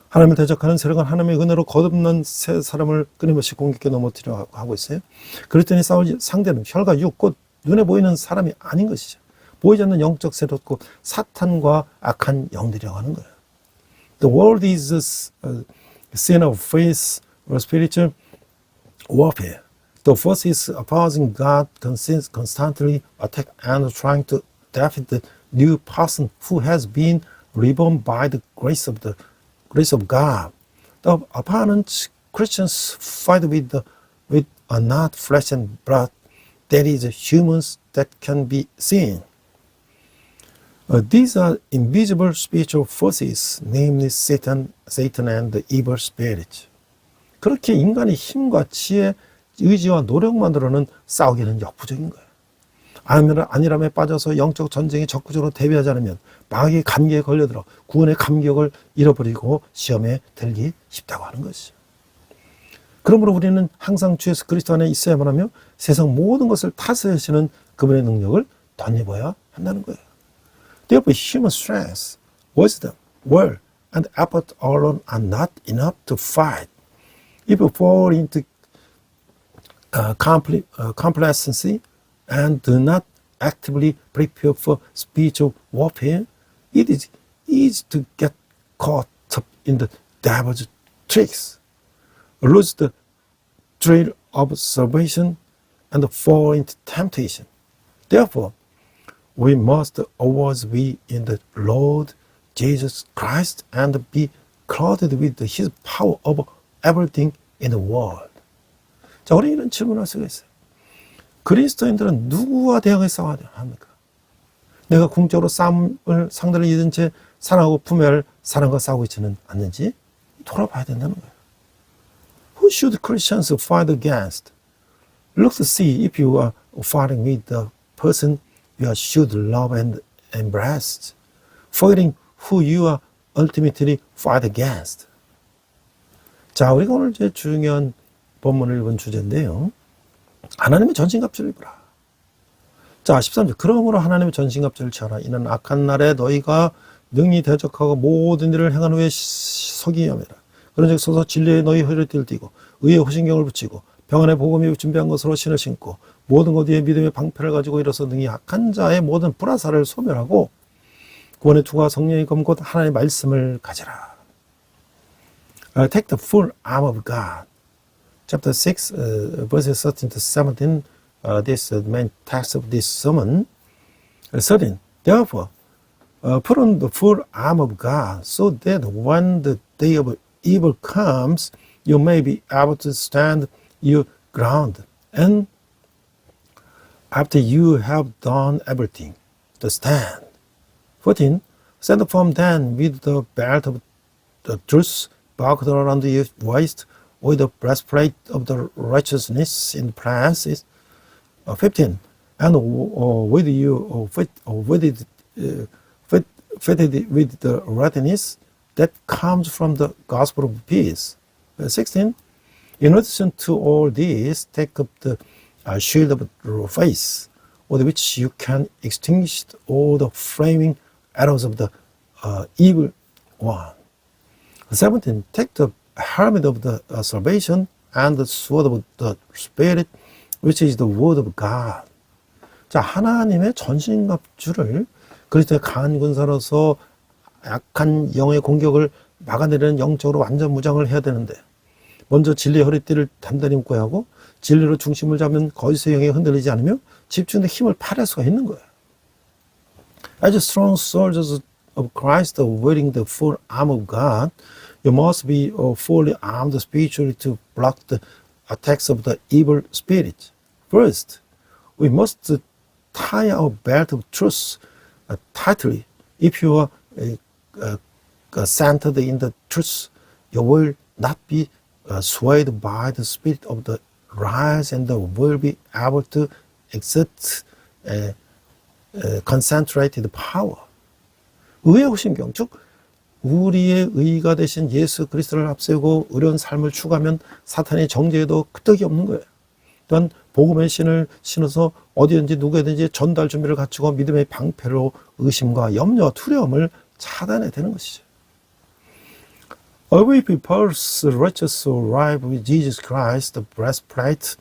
하나님을 대적하는 세력은 하나님의 은혜로 거듭난 새 사람을 끊임없이 공격해 넘어뜨려 하고 있어요. 그랬더니 싸울 상대는 혈과 육, 곧 눈에 보이는 사람이 아닌 것이죠. 보이지 않는 영적 세력, 곧 사탄과 악한 영들이라고 하는 거예요. The world is a scene of faith or spiritual warfare. The forces opposing God constantly attack and trying to defeat the new person who has been reborn by the grace of God. The opponent Christians fight with not flesh and blood, that is, humans that can be seen. These are invisible spiritual forces, namely Satan and the evil spirits. 그렇게 인간의 힘과 지혜, 의지와 노력만으로는 싸우기는 역부족인 거예요. 안일함에 빠져서 영적 전쟁에 적극적으로 대비하지 않으면 마귀의 감기에 걸려들어 구원의 감격을 잃어버리고 시험에 들기 쉽다고 하는 것이죠. 그러므로 우리는 항상 주 예수 그리스도 안에 있어야만 하며 세상 모든 것을 다스리시는 그분의 능력을 덧입어야 한다는 거예요. Therefore, human strength, wisdom, will, and effort alone are not enough to fight. If you fall into complacency and do not actively prepare for spiritual warfare, it is easy to get caught up in the devil's tricks, lose the thrill of salvation, and fall into temptation. Therefore, we must always be in the Lord Jesus Christ and be clothed with His power over everything in the world. 자, 우리 이런 질문을 할 수가 있어요. 그리스도인들은 누구와 대항해 싸워야 합니까? 내가 궁적으로 싸움을 상대를 이긴 채 사랑하고 품을 사랑과 싸우고 있지는 않는지 돌아봐야 된다는 거예요. Who should Christians fight against? Look to see if you are fighting with the person you should love and embrace, forgetting who you are ultimately fight against. 자, 우리가 오늘 이제 중요한 본문을 읽은 주제인데요. 하나님의 전신갑주를 입으라. 자, 13절. 그러므로 하나님의 전신갑주를 취하라. 이는 악한 날에 너희가 능히 대적하고 모든 일을 행한 후에 서기 위함이라. 그런즉 서서 진리에 너희 허리를 띠고 의의 호신경을 붙이고 병안의 복음이 준비한 것으로 신을 신고 모든 것 위에 믿음의 방패를 가지고 일어서 능히 악한 자의 모든 불화살을 소멸하고 구원의 투구와 성령의 검 곧 하나님의 말씀을 가지라. Take the full armor of God. Chapter 6, verses 13 to 17, this main text of this sermon. 13. Therefore, put on the full armor of God, so that when the day of evil comes, you may be able to stand your ground. And after you have done everything, to stand. 14. Stand firm then with the belt of the truth buckled around your waist, with the breastplate of the righteousness in place. 15. And with you fitted with the readiness that comes from the gospel of peace. 16. In addition to all this, take up the shield of faith, with which you can extinguish all the flaming arrows of the evil one. 17. Take the helmet of the salvation and the sword of the Spirit, which is the word of God. 자, 하나님의 전신갑주를 그리스도의 강한 군사로서 약한 영의 공격을 막아내려는 영적으로 완전 무장을 해야 되는데 먼저 진리의 허리띠를 단단히 묶어야 하고 진리로 중심을 잡는 거짓의 영에 흔들리지 않으며 집중된 힘을 발휘할 수가 있는 거예요. As strong soldiers of Christ wearing the full armor of God, you must be fully armed spiritually to block the attacks of the evil spirit. First, we must tie our belt of truth tightly. If you are centered in the truth, you will not be swayed by the spirit of the rise and will be able to exert concentrated power. 의의 후신경, 즉 우리의 의가 되신 예수 그리스도를 앞세우고 의로운 삶을 추구하면 사탄의 정죄에도 끄떡이 없는 거예요. 또한 복음의 신을 신어서 어디든지 누구에든지 전달 준비를 갖추고 믿음의 방패로 의심과 염려, 두려움을 차단해야 되는 것이죠. We people's righteous arrive with Jesus Christ, the breastplate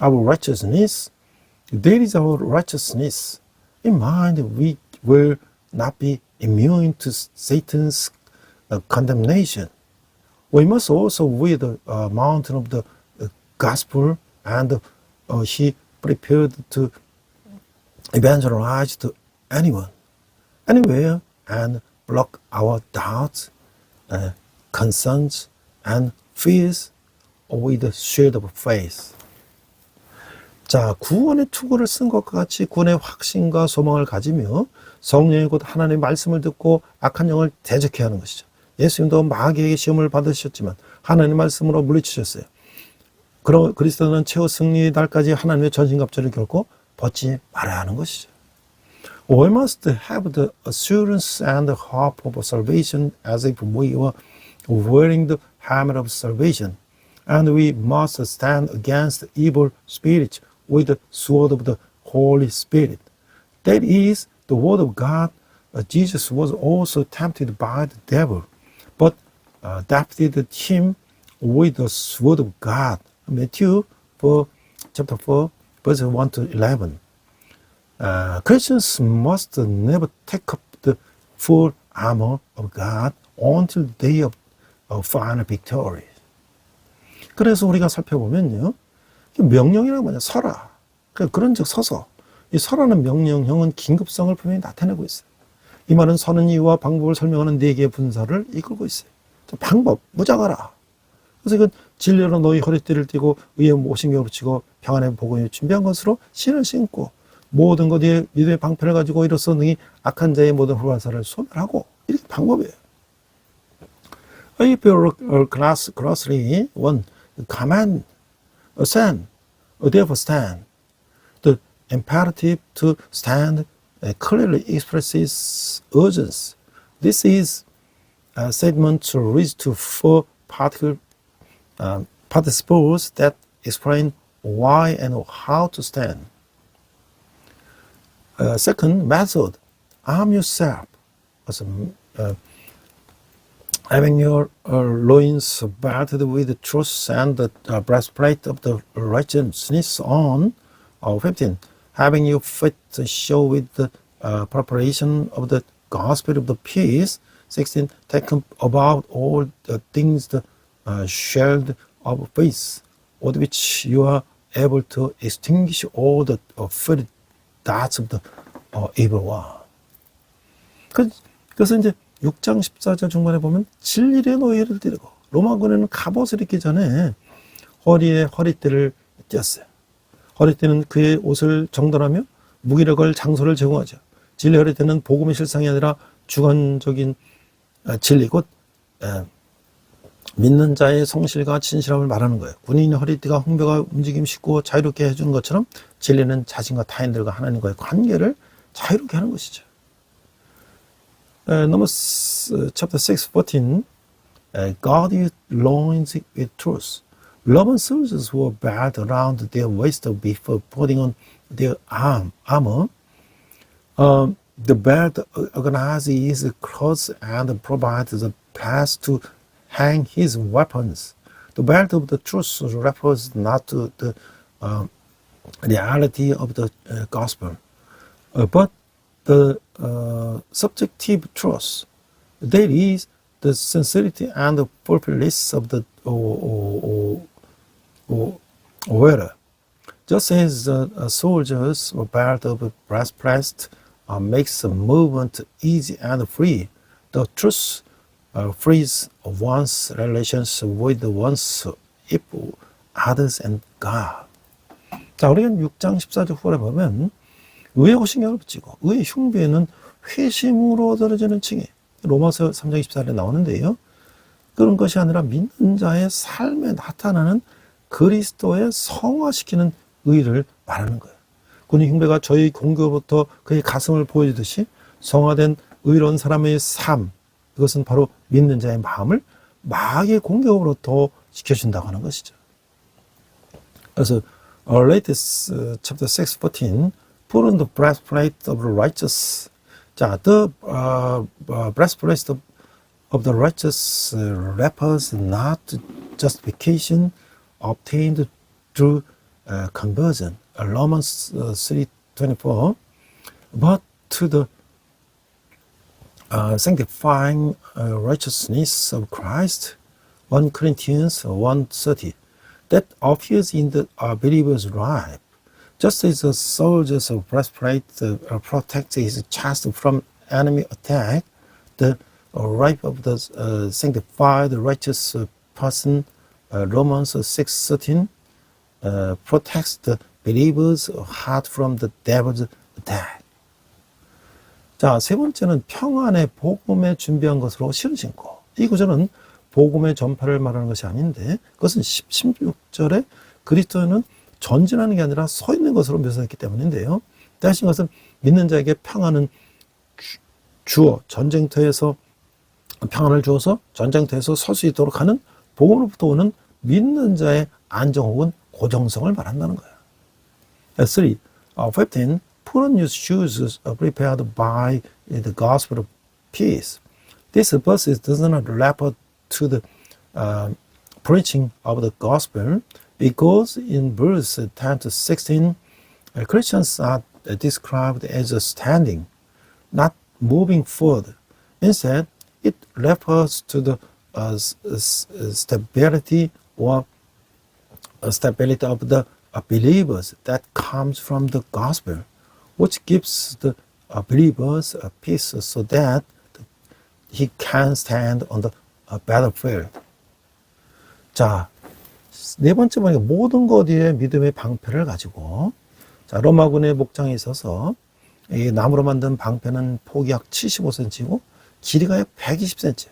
of righteousness. There is our righteousness. In mind, we will not be immune to Satan's condemnation. We must also wear the mountain of the gospel, and he prepared to evangelize to anyone, anywhere, and block our doubts, concerns, and fears with the shield of faith. 자, 구원의 투구를 쓴 것과 같이 구원의 확신과 소망을 가지며 성령의 곧 하나님의 말씀을 듣고 악한 영을 대적해야 하는 것이죠. 예수님도 마귀에게 시험을 받으셨지만 하나님의 말씀으로 물리치셨어요. 그리스도는 최후 승리의 날까지 하나님의 전신갑주를 결코 벗지 말아야 하는 것이죠. We must have the assurance and the hope of salvation as if we were wearing the helmet of salvation. And we must stand against evil spirits with the sword of the Holy Spirit. That is the word of God. Jesus was also tempted by the devil, but defeated him with the word of God. Matthew chapter 4, verse 1 to 11. Christians must never take up the full armor of God until the day of final victory. 그래서 우리가 살펴보면요, 명령이라는 뭐냐, 서라. 그런즉 서서. 이 서라는 명령형은 긴급성을 분명히 나타내고 있어요. 이 말은 서는 이유와 방법을 설명하는 네 개의 분사를 이끌고 있어요. 방법, 무장하라. 그래서 이건 진리로 너희 허리띠를 띠고 의의 모신경을 붙이고 평안의 복음을 준비한 것으로 신을 신고 모든 것 위에 믿음의 방패를 가지고 이로써 능히 악한 자의 모든 불화사를 소멸하고, 이렇게 방법이에요. If you look closely, one command, stand, therefore stand. The imperative to stand clearly expresses urgency. This is a statement to reach to four particular participles that explain why and how to stand. Second method, arm yourself. Having your loins belted with the truth and the breastplate of the righteousness on. 15. Having your feet shod with the preparation of the gospel of the peace. 16. Take about all the things the shield of faith, with which you are able to extinguish all the fiery darts of the evil one. 그래서 이제 6장 14절 중반에 보면 진리의 노예를 띠고, 로마군에는 갑옷을 입기 전에 허리에 허리띠를 띄었어요. 허리띠는 그의 옷을 정돈하며 무기를 걸 장소를 제공하죠. 진리 허리띠는 복음의 실상이 아니라 주관적인 진리, 곧 믿는 자의 성실과 진실함을 말하는 거예요. 군인의 허리띠가 홍배가 움직임 쉽고 자유롭게 해주는 것처럼 진리는 자신과 타인들과 하나님과의 관계를 자유롭게 하는 것이죠. Numbers chapter 6, 14. Guard your loins with truth. Roman soldiers wore a belt around their waist before putting on their armor. The belt organizes his clothes and provides a place to hang his weapons. The belt of the truth refers not to the reality of the gospel, but the subjective truth. That is the sincerity and the purpose of the wearer. Just as a soldier's belt of breastplate makes the movement easy and free, the truth frees one's relations with one's others and God. 자, 우리는 6장 14절 후반에 보면 의하고 신경을 붙이고 의의 흉배는 회심으로 얻어지는 칭의. 로마서 3장 24절에 나오는데요. 그런 것이 아니라 믿는 자의 삶에 나타나는 그리스도의 성화시키는 의를 말하는 거예요. 그는 흉배가 저희 공교로부터 그의 가슴을 보여주듯이 성화된 의로운 사람의 삶, 그것은 바로 믿는 자의 마음을 마귀의 공격으로부터 지켜준다고 하는 것이죠. 그래서 Leviticus chapter 6:14, put on the breastplate of the righteous. 자, the breastplate of the righteous refers not to justification obtained through conversion, Romans 3:24, but to the sanctifying righteousness of Christ, 1 Corinthians 1:30, that appears in the believer's life. Just as a soldier's breastplate protects his chest from enemy attack, the life of the sanctified righteous person, Romans 6:13, protects the believer's heart from the devil's attack. 자, 세 번째는 평안의 복음에 준비한 것으로 신을 신고. 이 구절은 복음의 전파를 말하는 것이 아닌데, 그것은 16절에 그리스도는 전진하는 게 아니라 서 있는 것으로 묘사했기 때문인데요. 대신 것은 믿는 자에게 평안은 주어 전쟁터에서 평안을 주어서 전쟁터에서 설 수 있도록 하는 복음으로부터 오는 믿는 자의 안정 혹은 고정성을 말한다는 거예요. 3. 15. Put on your shoes prepared by the gospel of peace. This verse does not refer to the preaching of the gospel, because in verse 10 to 16, Christians are described as standing, not moving forward. Instead, it refers to the stability of the believers that comes from the gospel, which gives the believers peace so that he can stand on the battlefield. 자, 네 번째 보니까 모든 것 위에 믿음의 방패를 가지고, 자, 로마군의 목장에 있어서 이 나무로 만든 방패는 폭이 약 75cm이고 길이가 약 120cm.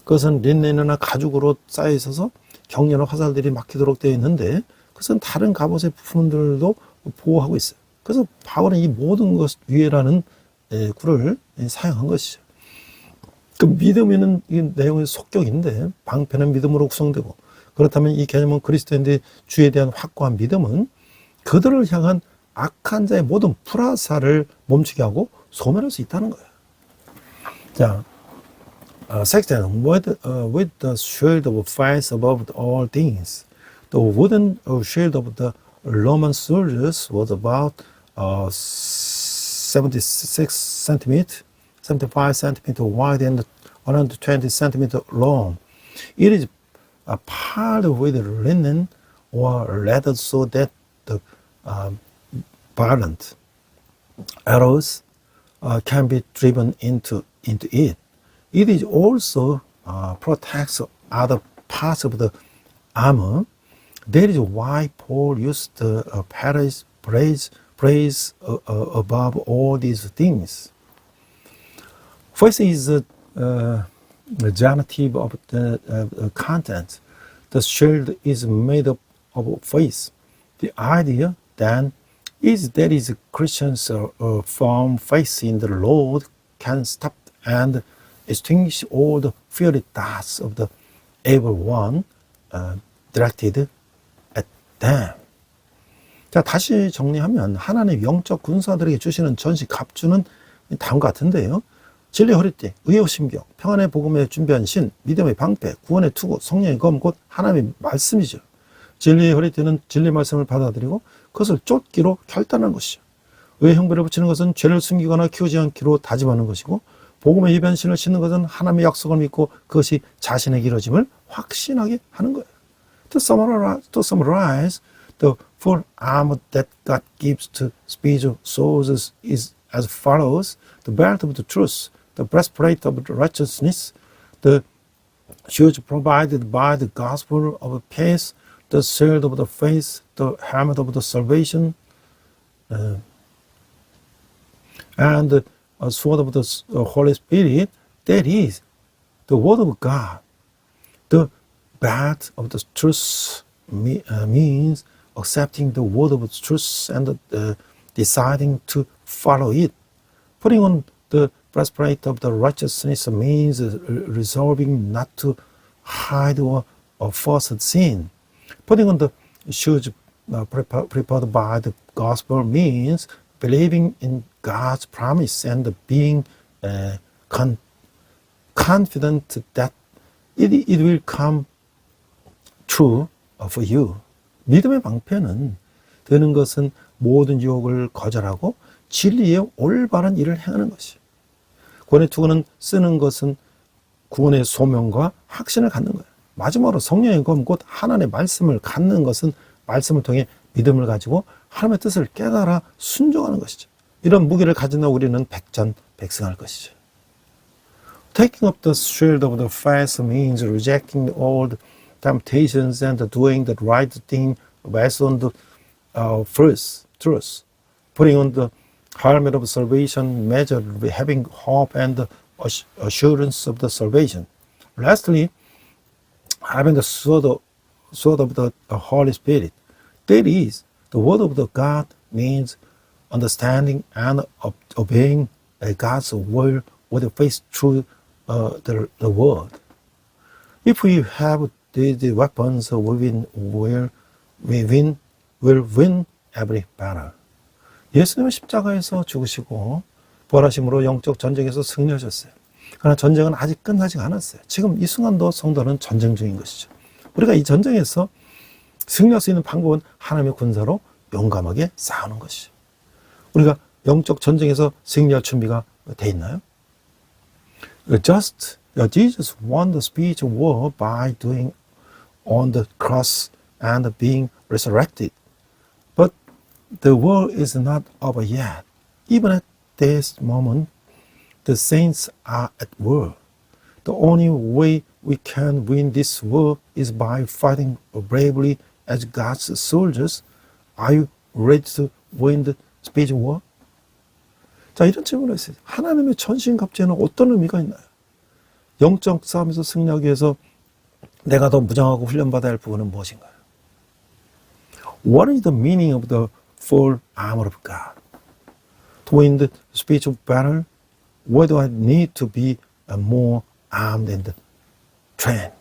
그것은 린넨이나 가죽으로 쌓여 있어서 격렬한 화살들이 막히도록 되어 있는데, 그것은 다른 갑옷의 부품들도 보호하고 있어요. 그래서 바울은 이 모든 것 위에라는 구를 사용한 것이죠. 그 믿음에는 이 내용의 속격인데, 방패는 믿음으로 구성되고, 그렇다면 이 개념은 그리스도인의 주에 대한 확고한 믿음은 그들을 향한 악한 자의 모든 불화살을 멈추게 하고 소멸할 수 있다는 거예요. 자, second, with the shield of faith above all things. The wooden shield of the Roman soldiers was about 76 centimeters, 75 centimeters wide and 120 centimeters long. It is piled with linen or leather so that the violent arrows can be driven into it. It is also protects other parts of the armor. That is why Paul used the praise above all these things. First is the genitive of the content. The shield is made up of faith. The idea then is that Christians' firm faith in the Lord can stop and extinguish all the fiery darts of the evil one directed at them. 자, 다시 정리하면 하나님의 영적 군사들에게 주시는 전시 갑주는 다음과 같은데요. 진리의 허리띠, 의의 심경, 평안의 복음에 준비한 신, 믿음의 방패, 구원의 투구, 성령의 검, 곧 하나님의 말씀이죠. 진리의 허리띠는 진리 말씀을 받아들이고 그것을 쫓기로 결단하는 것이죠. 의의 형벌을 붙이는 것은 죄를 숨기거나 키우지 않기로 다짐하는 것이고, 복음의 이변신을 신는 것은 하나님의 약속을 믿고 그것이 자신에게 이루어짐을 확신하게 하는 거예요. To summarize, the full armor that God gives to spiritual soldiers is as follows: the belt of the truth, the breastplate of righteousness, the shoes provided by the gospel of peace, the shield of the faith, the helmet of the salvation. and a sword of the Holy Spirit, that is the word of God. The belt of the truth means accepting the word of truth and deciding to follow it. Putting on the breastplate of the righteousness means resolving not to hide or false sin. Putting on the shoes prepared by the gospel means believing in God's promise and being confident that it will come true for you. 믿음의 방패는 되는 것은 모든 유혹을 거절하고 진리의 올바른 일을 행하는 것이에요. 구원의 투구는 쓰는 것은 구원의 소명과 확신을 갖는 거예요. 마지막으로 성령의 검, 곧 하나님의 말씀을 갖는 것은 말씀을 통해 믿음을 가지고 하나님의 뜻을 깨달아 순종하는 것이죠. 이런 무기를 가진 우리는 백전백승할 것이죠. Taking up the shield of the faith means rejecting all the temptations and doing the right thing based on the first truth. Putting on the helmet of salvation, measured having hope and the assurance of the salvation. Lastly, having the sword of the Holy Spirit. That is, the word of the God means understanding and obeying God's will with faith through the word. If we have these weapons, we will win every battle. 예수님은 십자가에서 죽으시고 부활하심으로 영적 전쟁에서 승리하셨어요. 그러나 전쟁은 아직 끝나지 않았어요. 지금 이 순간도 성도는 전쟁 중인 것이죠. 우리가 이 전쟁에서 승리할 수 있는 방법은 하나님의 군사로 용감하게 싸우는 것이죠. 우리가 영적 전쟁에서 승리할 준비가 돼 있나요? Jesus won the spiritual war by doing on the cross and being resurrected. But the war is not over yet. Even at this moment, the saints are at war. The only way we can win this war is by fighting bravely as God's soldiers. Are you ready to win the spiritual war? 자, 이런 질문을 했어요. 하나님의 전신갑주에는 어떤 의미가 있나요? 영적 싸움에서 승리하기 위해서 내가 더 무장하고 훈련받아야 할 부분은 무엇인가요? What is the meaning of the full armor of God? To win the spiritual battle, why do I need to be more armed and trained?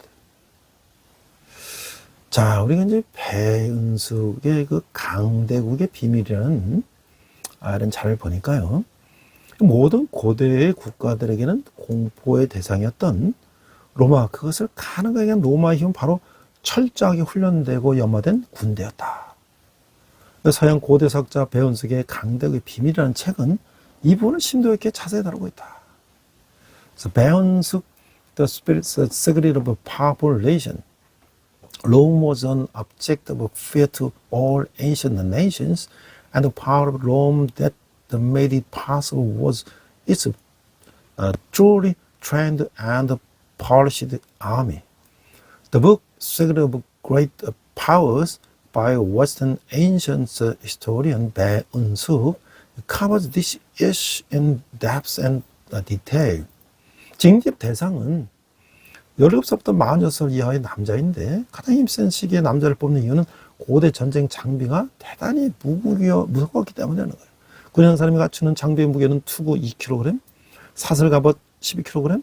자, 우리가 이제 배은숙의 그 강대국의 비밀이라는 이런 자를 보니까요. 모든 고대의 국가들에게는 공포의 대상이었던 로마, 그것을 가능하게 한 로마의 힘은 바로 철저하게 훈련되고 연마된 군대였다. 서양 고대사학자 배은숙의 강대국의 비밀이라는 책은 이 부분을 심도 있게 자세히 다루고 있다. 그래서 배은숙, The Spirit's Secret of a Powerful Nation. Rome was an object of fear to all ancient nations, and the power of Rome that made it possible was its truly trained and polished army. The book Secret of Great Powers by Western ancient historian Bae Eun-suk covers this issue in depth and detail. 징집 대상은 17살부터 46살 이하의 남자인데 가장 힘센 시기에 남자를 뽑는 이유는 고대 전쟁 장비가 대단히 무거웠기 때문이라는 거예요. 군인 한 사람이 갖추는 장비의 무게는 투구 2kg, 사슬 갑옷 12kg,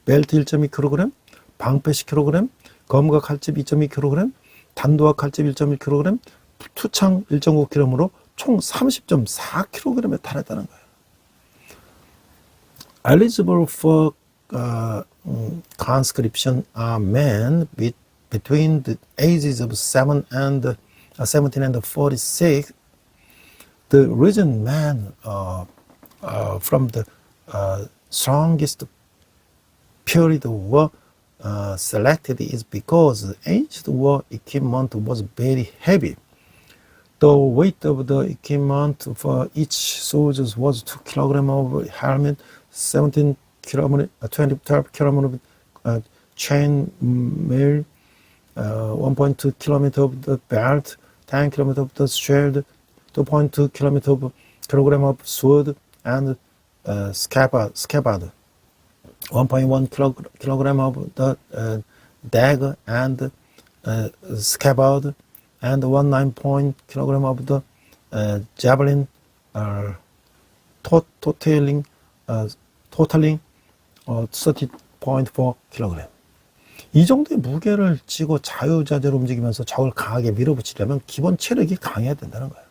벨트 1.2kg, 방패 10kg, 검과 칼집 2.2kg, 단도와 칼집 1.1kg, 투창 1.5kg으로 총 30.4kg에 달했다는 거예요. Eligible for conscription are men between the ages of 17 and 46. The reason men from the strongest period were selected is because ancient war equipment was very heavy. The weight of the equipment for each soldier was 2 kg of helmet, 12 kg of chain mail, 1.2 km of the belt, 10 km of the shield, 2.2 kg of sword, and scabbard, 1.1 kilogram of the dagger and scabbard, and 19 kilogram of the javelin, totaling 30.4 kilogram. 이 정도의 무게를 쥐고 자유자재로 움직이면서 적을 강하게 밀어붙이려면 기본 체력이 강해야 된다는 거예요.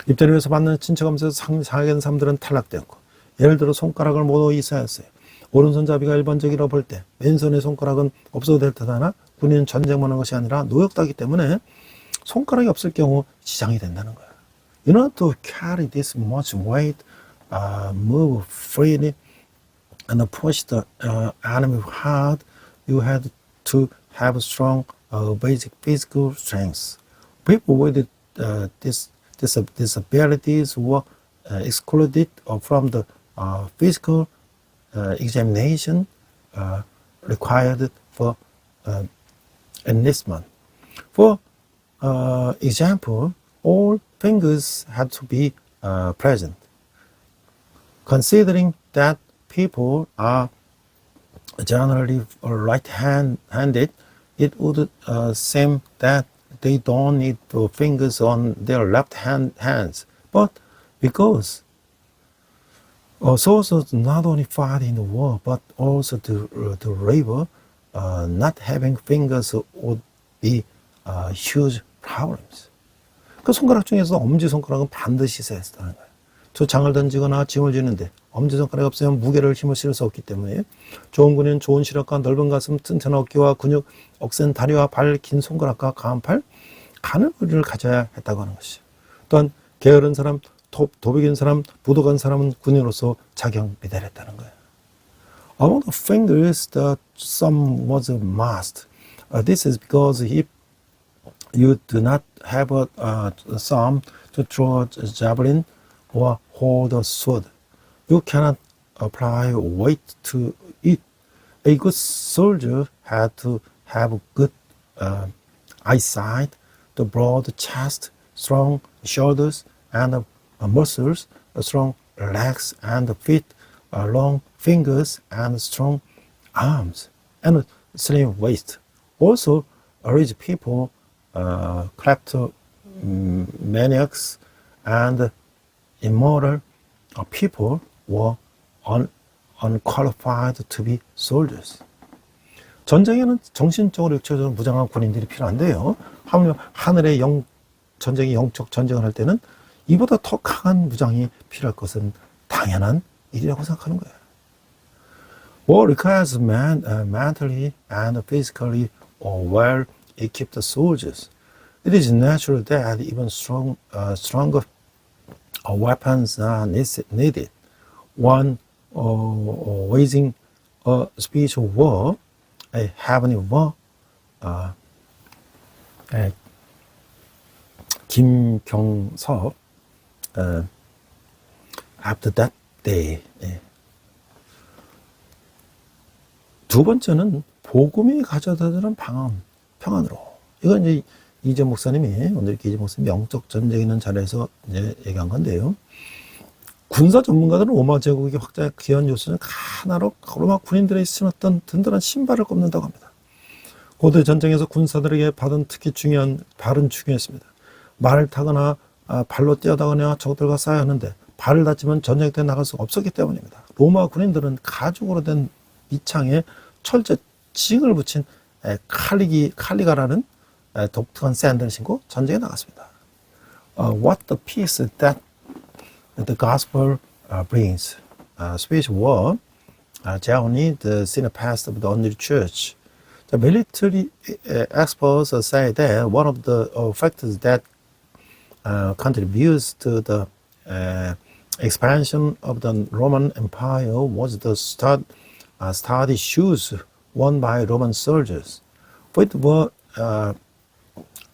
입대를 위해서 받는 친척하면서 상하게 된 사람들은 탈락되었고, 예를 들어 손가락을 모두 이사했어요. 오른손잡이가 일반적이라고 볼 때 왼손의 손가락은 없어도 될 듯하나 군인은 전쟁만 하는 것이 아니라 노역다기 때문에 손가락이 없을 경우 지장이 된다는 거예요. In order to carry this much weight, move freely, and push the enemy hard, you had to have strong basic physical strength. People with disabilities were excluded from the physical examination required for enlistment. For example, all fingers had to be present. Considering that people are generally right-handed, it would seem that they don't need fingers on their left hands. But because soldiers not only fight in the war, but also to labor, not having fingers would be huge problems. 그 손가락 중에서 엄지손가락은 반드시 있어야 했다는 거예요. 조창을 던지거나 짐을 지는데 엄지손가락이 없으면 무게를 힘을 실을 수 없기 때문에 좋은 군인은 좋은 시력과 넓은 가슴, 튼튼한 어깨와 근육, 억센 다리와 발, 긴 손가락과 강한 팔, 가는 의리를 가져야 했다고 하는 것이죠. 또한 게으른 사람, 도백인 사람, 부도간 사람은 군인으로서 자격 미달했다는 거예요. Among the fingers, the thumb was a must. This is because if you do not have a thumb to throw a javelin or hold a sword, you cannot apply weight to it. A good soldier had to have good eyesight, the broad chest, strong shoulders and muscles, strong legs and feet, long fingers and strong arms, and a slim waist. Also, rich people, kleptomaniacs, and immoral people were unqualified to be soldiers. 전쟁에는 정신적으로 육체적으로 무장한 군인들이 필요한데요. 하늘의 전쟁이 영적 전쟁을 할 때는 이보다 더 강한 무장이 필요할 것은 당연한 일이라고 생각하는 거예요. War requires mentally and physically well-equipped soldiers. It is natural that even stronger weapons are needed. One waging a spiritual war, a heavenly war, 김경섭, after that day. 두 번째는 복음이 가져다 주는 평안으로. 이건 이제 이재 목사님이 오늘 이렇게 이재 목사님 영적 전쟁 있는 자리에서 이제 얘기한 건데요. 군사 전문가들은 로마 제국의 확장의 귀한 요소는 하나로 로마 군인들의 신었던 든든한 신발을 꼽는다고 합니다. 고대 전쟁에서 군사들에게 받은 특히 중요한 발은 중요했습니다. 말을 타거나 발로 뛰어다거나 적들과 싸워야 하는데 발을 다치면 전쟁 때 나갈 수가 없었기 때문입니다. 로마 군인들은 가죽으로 된 밑창에 철제 징을 붙인 칼리가라는 독특한 샌들을 신고 전쟁에 나갔습니다. What the peace that the gospel brings. Spiritual war, generally the sin past of the only church. The military experts say that one of the factors that contributes to the expansion of the Roman Empire was the sturdy shoes worn by Roman soldiers. It were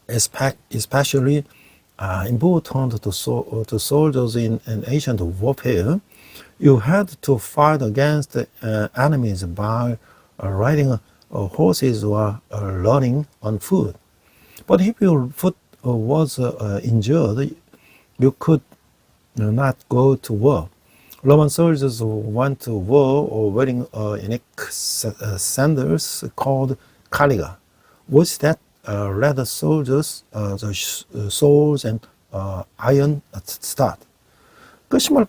especially important to soldiers in ancient warfare. You had to fight against enemies by riding horses or running on foot. But if your foot was injured, you could not go to war. Roman soldiers went to war wearing unique sandals called caliga. Was that leather soldiers, swords and iron stud? 그 신발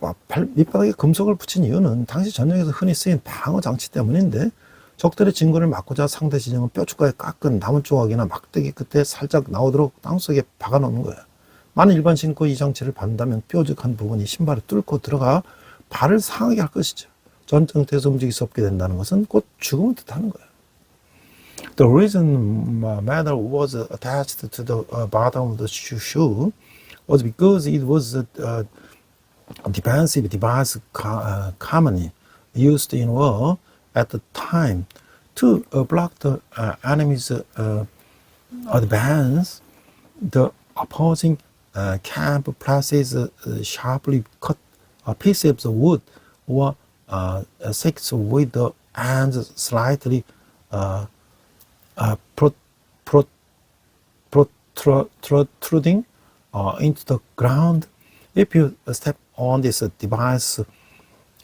밑바닥에 금속을 붙인 이유는 당시 전쟁에서 흔히 쓰인 방어 장치 때문인데 적들의 진군을 막고자 상대 진영은 뼈주가에 깎은 나무 조각이나 막대기 끝에 살짝 나오도록 땅속에 박아놓는 거예요. 만일 일반 신고 이 장치를 받는다면 뾰족한 부분이 신발에 뚫고 들어가 발을 상하게 할 것이죠. 전쟁터에서 움직일 수 없게 된다는 것은 곧 죽음을 뜻하는 거예요. The reason metal was attached to the bottom of the shoe was because it was a defensive device commonly used in war at the time to block the enemy's advance. The opposing camp places sharply cut pieces of wood or sticks with the ends slightly protruding into the ground. If you step on this device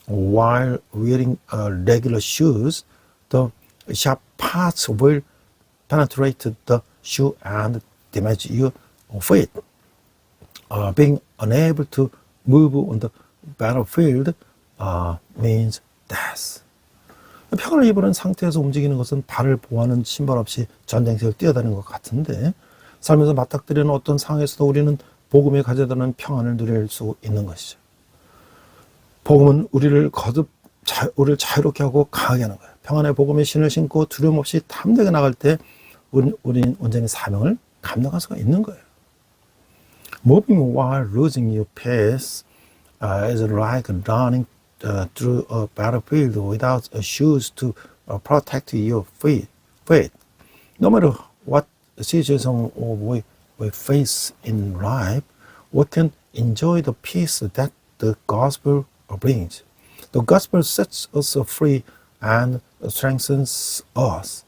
while wearing regular shoes, the sharp parts will penetrate the shoe and damage your feet. Being unable to move on the battlefield means death. 평을 입은 상태에서 움직이는 것은 발을 보호하는 신발 없이 전쟁터를 뛰어다니는 것 같은데 살면서 맞닥뜨리는 어떤 상황에서도 우리는 복음이 가져다는 평안을 누릴 수 있는 것이죠. 복음은 우리를 자유롭게 하고 강하게 하는 거예요. 평안의 복음의 신을 신고 두려움 없이 담대하게 나갈 때 우리는 온전히 사명을 감당할 수가 있는 거예요. Moving while losing your pace is like running through a battlefield without shoes to protect your feet. No matter what situation we face in life, we can enjoy the peace that the gospel brings. The gospel sets us free and strengthens us.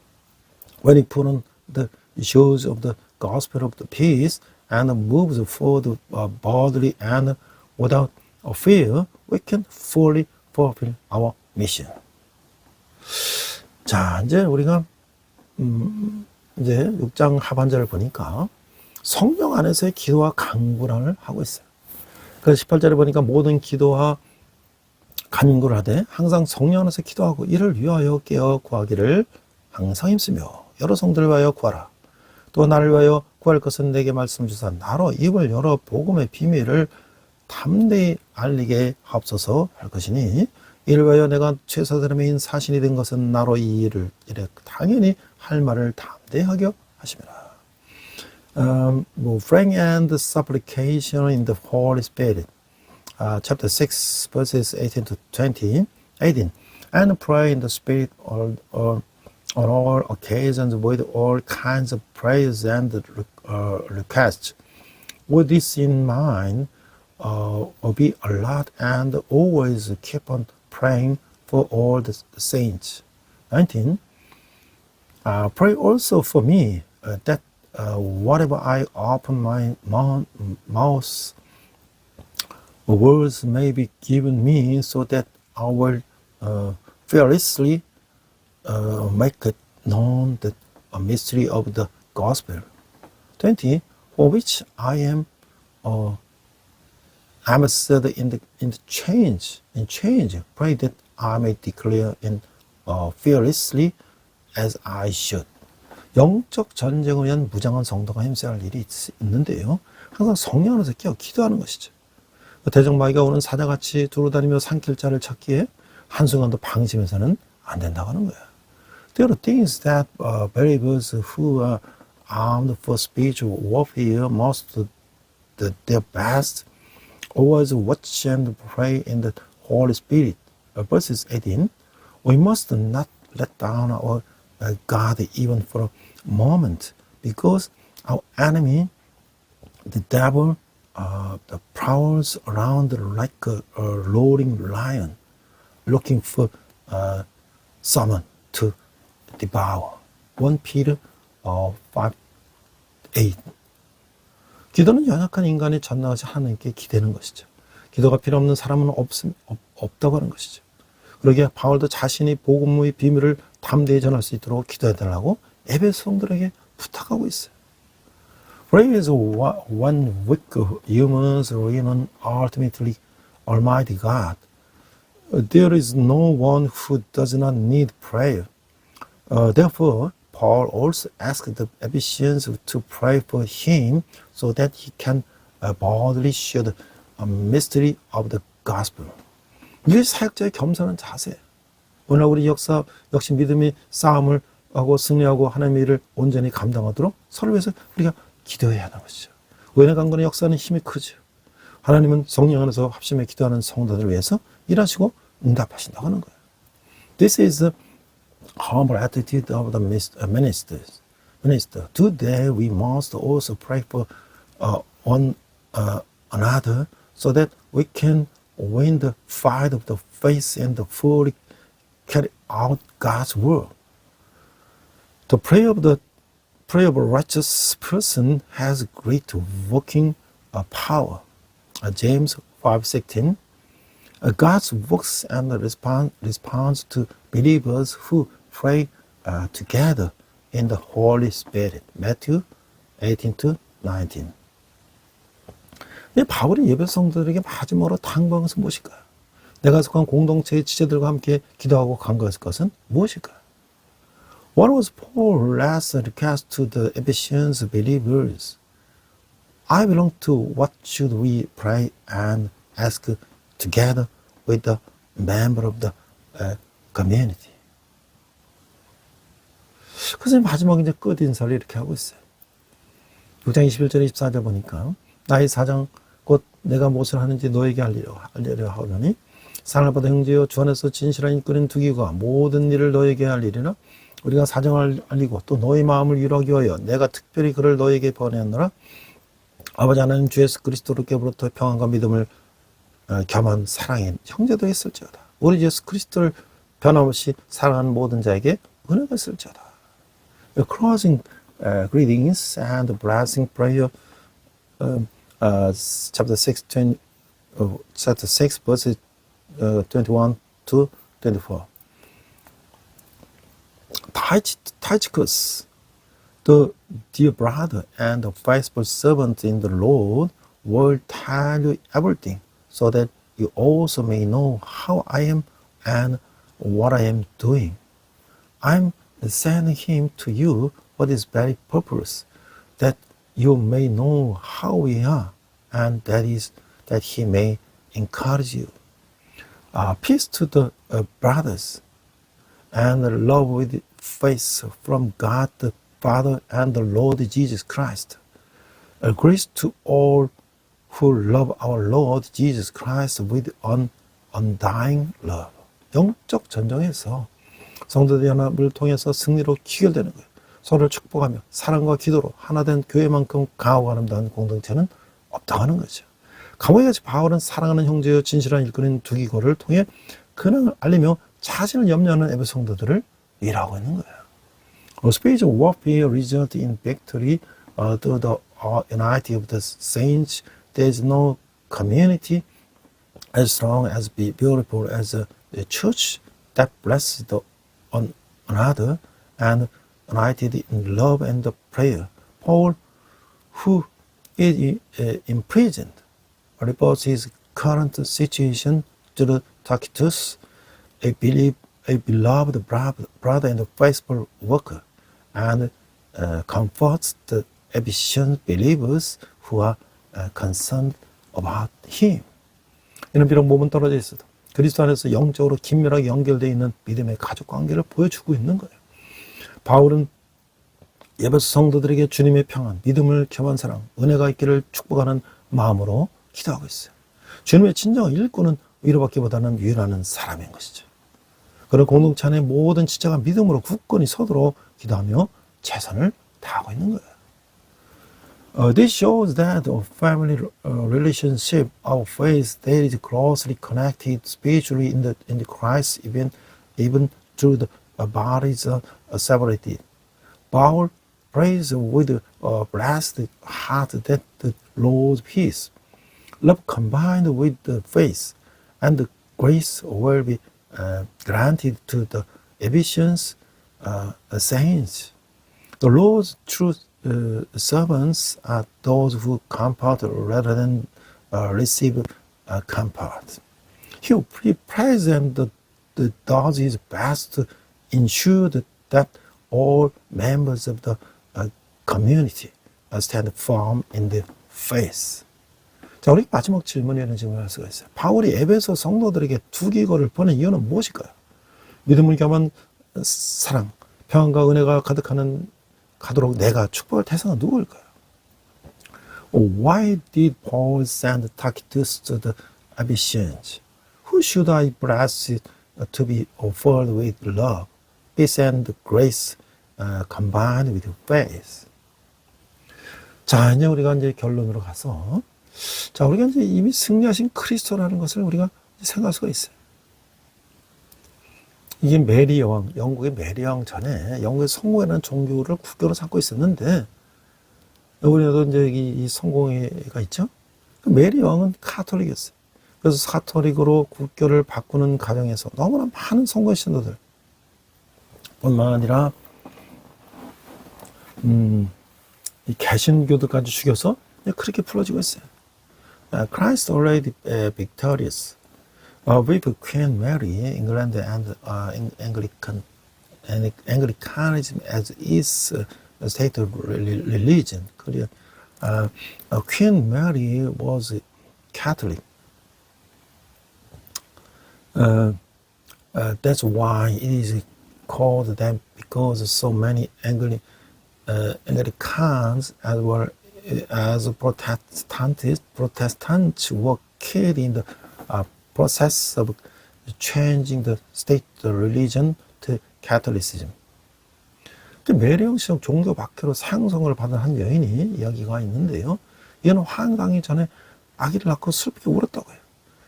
When we put on the shoes of the gospel of the peace and moves forward boldly and without fear, we can fully fulfill our mission. 자, 이제 우리가 이제 6장 하반절을 보니까 성령 안에서의 기도와 강구를 하고 있어요. 그래서 18절에 보니까 모든 기도와 간구를 하되 항상 성령 안에서 기도하고 이를 위하여 깨어 구하기를 항상 힘쓰며 여러 성들을 위하여 구하라. 또 나를 위하여 구할 것은 내게 말씀 주사 나로 입을 열어 복음의 비밀을 담대히 알리게 하옵소서 할 것이니 이를 위하여 내가 최사드림인 사신이 된 것은 나로 이 일을 이래 당연히 할 말을 담대하게 하심이라. Praying and supplication in the Holy Spirit. Chapter 6 verses 18 to 20. 18. And pray in the Spirit on all occasions with all kinds of prayers and requests. With this in mind, be alert and always keep on praying for all the saints. 19. Pray also for me that whatever I open my mouth, words may be given me so that I will fearlessly make it known the mystery of the gospel. 20. For which I am ambassador in change. Pray that I may declare in fearlessly as I should. 영적 전쟁을 위한 무장한 성도가 힘써야 할 일이 있는데요. 항상 성령 안에서 깨어 기도하는 것이죠. 대적마귀가 오는 사자같이 두루다니며 산길자를 찾기에 한순간도 방심해서는 안 된다고 하는 거예요. There are things that believers who are armed for spiritual warfare must do their best. Always watch and pray in the Holy Spirit. Verses 18. We must not let down our guard even for a moment, because our enemy, the devil, prowls around like a roaring lion, looking for someone to devour. 1 Peter 5:8. 기도는 연약한 인간이 전능하신 하나님께 기대는 것이죠. 기도가 필요 없는 사람은 없다고 하는 것이죠. 그러기에 바울도 자신이 복음의 비밀을 담대히 전할 수 있도록 기도해달라고 에베소 성도들에게 부탁하고 있어요. Prayer is one weak humans lean on ultimately Almighty God. There is no one who does not need prayer. Therefore, Paul also asked the Ephesians to pray for him so that he can boldly share the mystery of the gospel. 이게 사역자의 겸손한 자세예요. 오늘 우리 역사 역시 믿음의 싸움을 하고 승리하고 하나님의 일을 온전히 감당하도록 서로 위해서 우리가 기도해야 하는 것이죠. 은혜 강건의 역사는 힘이 크죠. 하나님은 성령 안에서 합심해 기도하는 성도들을 위해서 일하시고 응답하신다고 하는 거예요. This is the humble attitude of the minister. Today we must also pray for one another so that we can win the fight of the faith and fully carry out God's word. The prayer of a righteous person has great working power. James 5:16. God's works and response to believers who pray together in the Holy Spirit. Matthew 18-19. 바울이 예배 성도들에게 마지막으로 당부한 것은 무엇일까요? 내가 속한 공동체의 지체들과 함께 기도하고 간 것은 무엇일까요? What was Paul's last request to the Ephesians believers? I belong to what should we pray and ask together with the member of the community. 그래서 마지막에 이제 끝 인사를 이렇게 하고 있어요. 6장 21절 24절 보니까 나의 사장 곧 내가 무엇을 하는지 너에게 알리려 하오니 사랑을 받아 형제여 주 안에서 진실한 일꾼인 두기가 모든 일을 너에게 알리리라. 우리가 사정을 알리고 또 너의 마음을 위로하기 위하여 내가 특별히 그를 너에게 보내었노라. 아버지 하나님 주 예수 그리스도로부터 평안과 믿음을 겸한 사랑의 형제도 있을지어다. 우리 예수 그리스도를 변함없이 사랑하는 모든 자에게 은혜가 있을지어다. Closing greetings and blessing prayer, chapter 6 verses 21 to 24. Tychicus, the dear brother and faithful servant in the Lord, will tell you everything, so that you also may know how I am and what I am doing. I am sending him to you for this very purpose, that you may know how we are, and that is that he may encourage you. Peace to the brothers, and love with faith from God the Father and the Lord Jesus Christ. Grace to all who love our Lord Jesus Christ with undying love. 영적 전쟁에서 성도들 연합을 통해서 승리로 귀결되는 거예요. 서로를 축복하며 사랑과 기도로 하나된 교회만큼 강하고 아름다운 공동체는 없다고 하는 거죠. 감옥에같이 바울은 사랑하는 형제여 진실한 일꾼인 두기고를 통해 근황을 알리며 자신을 염려하는 에베소 성도들을 위로하고 있는 거예요. Spiritual warfare results in victory through the unity of the saints. There is no community as strong as beautiful as the church that blesses one another and united in love and prayer. Paul, who is imprisoned, reports his current situation to Tychicus, a beloved brother and faithful worker, and comforts the Ephesian believers who are concerned about him. 이는 비록 몸은 떨어져 있어도 그리스도 안에서 영적으로 긴밀하게 연결되어 있는 믿음의 가족 관계를 보여주고 있는 거예요. 바울은 에베소 성도들에게 주님의 평안, 믿음을 겸한 사랑, 은혜가 있기를 축복하는 마음으로 기도하고 있어요. 주님의 진정한 일꾼은 위로받기보다는 위로하는 사람인 것이죠. 그런 공동체 안의 모든 지체가 믿음으로 굳건히 서도록 기도하며 최선을 다하고 있는 거예요. This shows that a family relationship of faith that is closely connected spiritually in the Christ, even through the bodies separated. Paul prays with a blessed heart that the Lord's peace, Love combined with the faith and the grace will be granted to the Ephesians saints. The Lord's true servants are those who comfort rather than receive comfort. He prepares and does his best to ensure that all members of the community stand firm in the faith. 자, 우리 마지막 질문에 이런 질문을 할 수가 있어요. 바울이 에베소 성도들에게 두 기고를 보낸 이유는 무엇일까요? 믿음을 겸한 사랑, 평안과 은혜가 가도록 내가 축복할 대상은 누구일까요? Why did Paul send Tychicus to the Ephesians? Who should I bless to be offered with love, peace and grace combined with faith? 자, 이제 우리가 이제 결론으로 가서, 자, 우리가 이제 이미 승리하신 그리스도라는 것을 우리가 생각할 수가 있어요. 이게 메리 여왕, 영국의 메리 여왕 전에 영국의 성공회라는 종교를 국교로 삼고 있었는데, 우리나라도 이제 이 성공회가 있죠? 그 메리 여왕은 카톨릭이었어요. 그래서 카톨릭으로 국교를 바꾸는 과정에서 너무나 많은 성공회 신도들 뿐만 아니라 이 개신교들까지 죽여서 그렇게 풀어지고 있어요. Christ already victorious with Queen Mary, England and Anglicanism as its state of religion. Queen Mary was Catholic. That's why it is called that, because so many Anglicans as well as Protestants were killed in the process of changing the state religion to Catholicism. 메리영 씨는 종교 박해로 사형선고를 받은 한 여인이 이야기가 있는데요. 이는 환강이 전에 아기를 낳고 슬프게 울었다고 해요.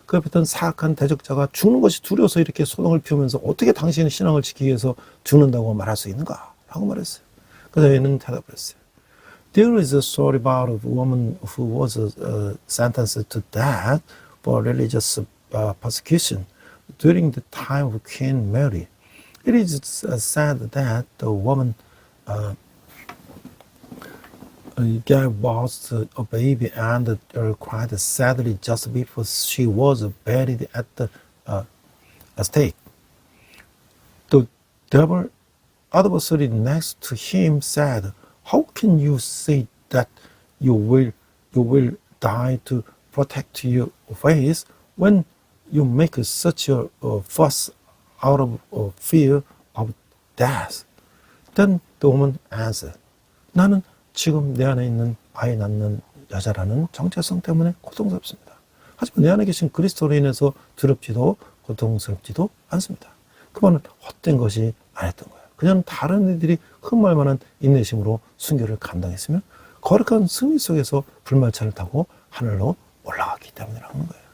그 옆에 있던 사악한 대적자가 죽는 것이 두려워서 이렇게 소동을 피우면서 어떻게 당신의 신앙을 지키기 위해서 죽는다고 말할 수 있는가? 라고 말했어요. 그 여인은 대답을 했어요. There is a story about a woman who was sentenced to death for religious persecution during the time of Queen Mary. It is said that the woman gave birth to a baby and cried sadly just before she was buried at the stake. The devil adversary next to him said, "How can you say that you will die to protect your faith when you make such a fuss out of fear of death?" Then the woman answered, "나는 지금 내 안에 있는 아이 낳는 여자라는 정체성 때문에 고통스럽습니다. 하지만 내 안에 계신 그리스도로 인해서 두렵지도 고통스럽지도 않습니다." 그 말은 헛된 것이 아니었던 거예요. 그냥 다른 이들이 흠모할 만한 인내심으로 순교를 감당했으며 거룩한 승리 속에서 불말차를 타고 하늘로 올라갔기 때문이라는 거예요.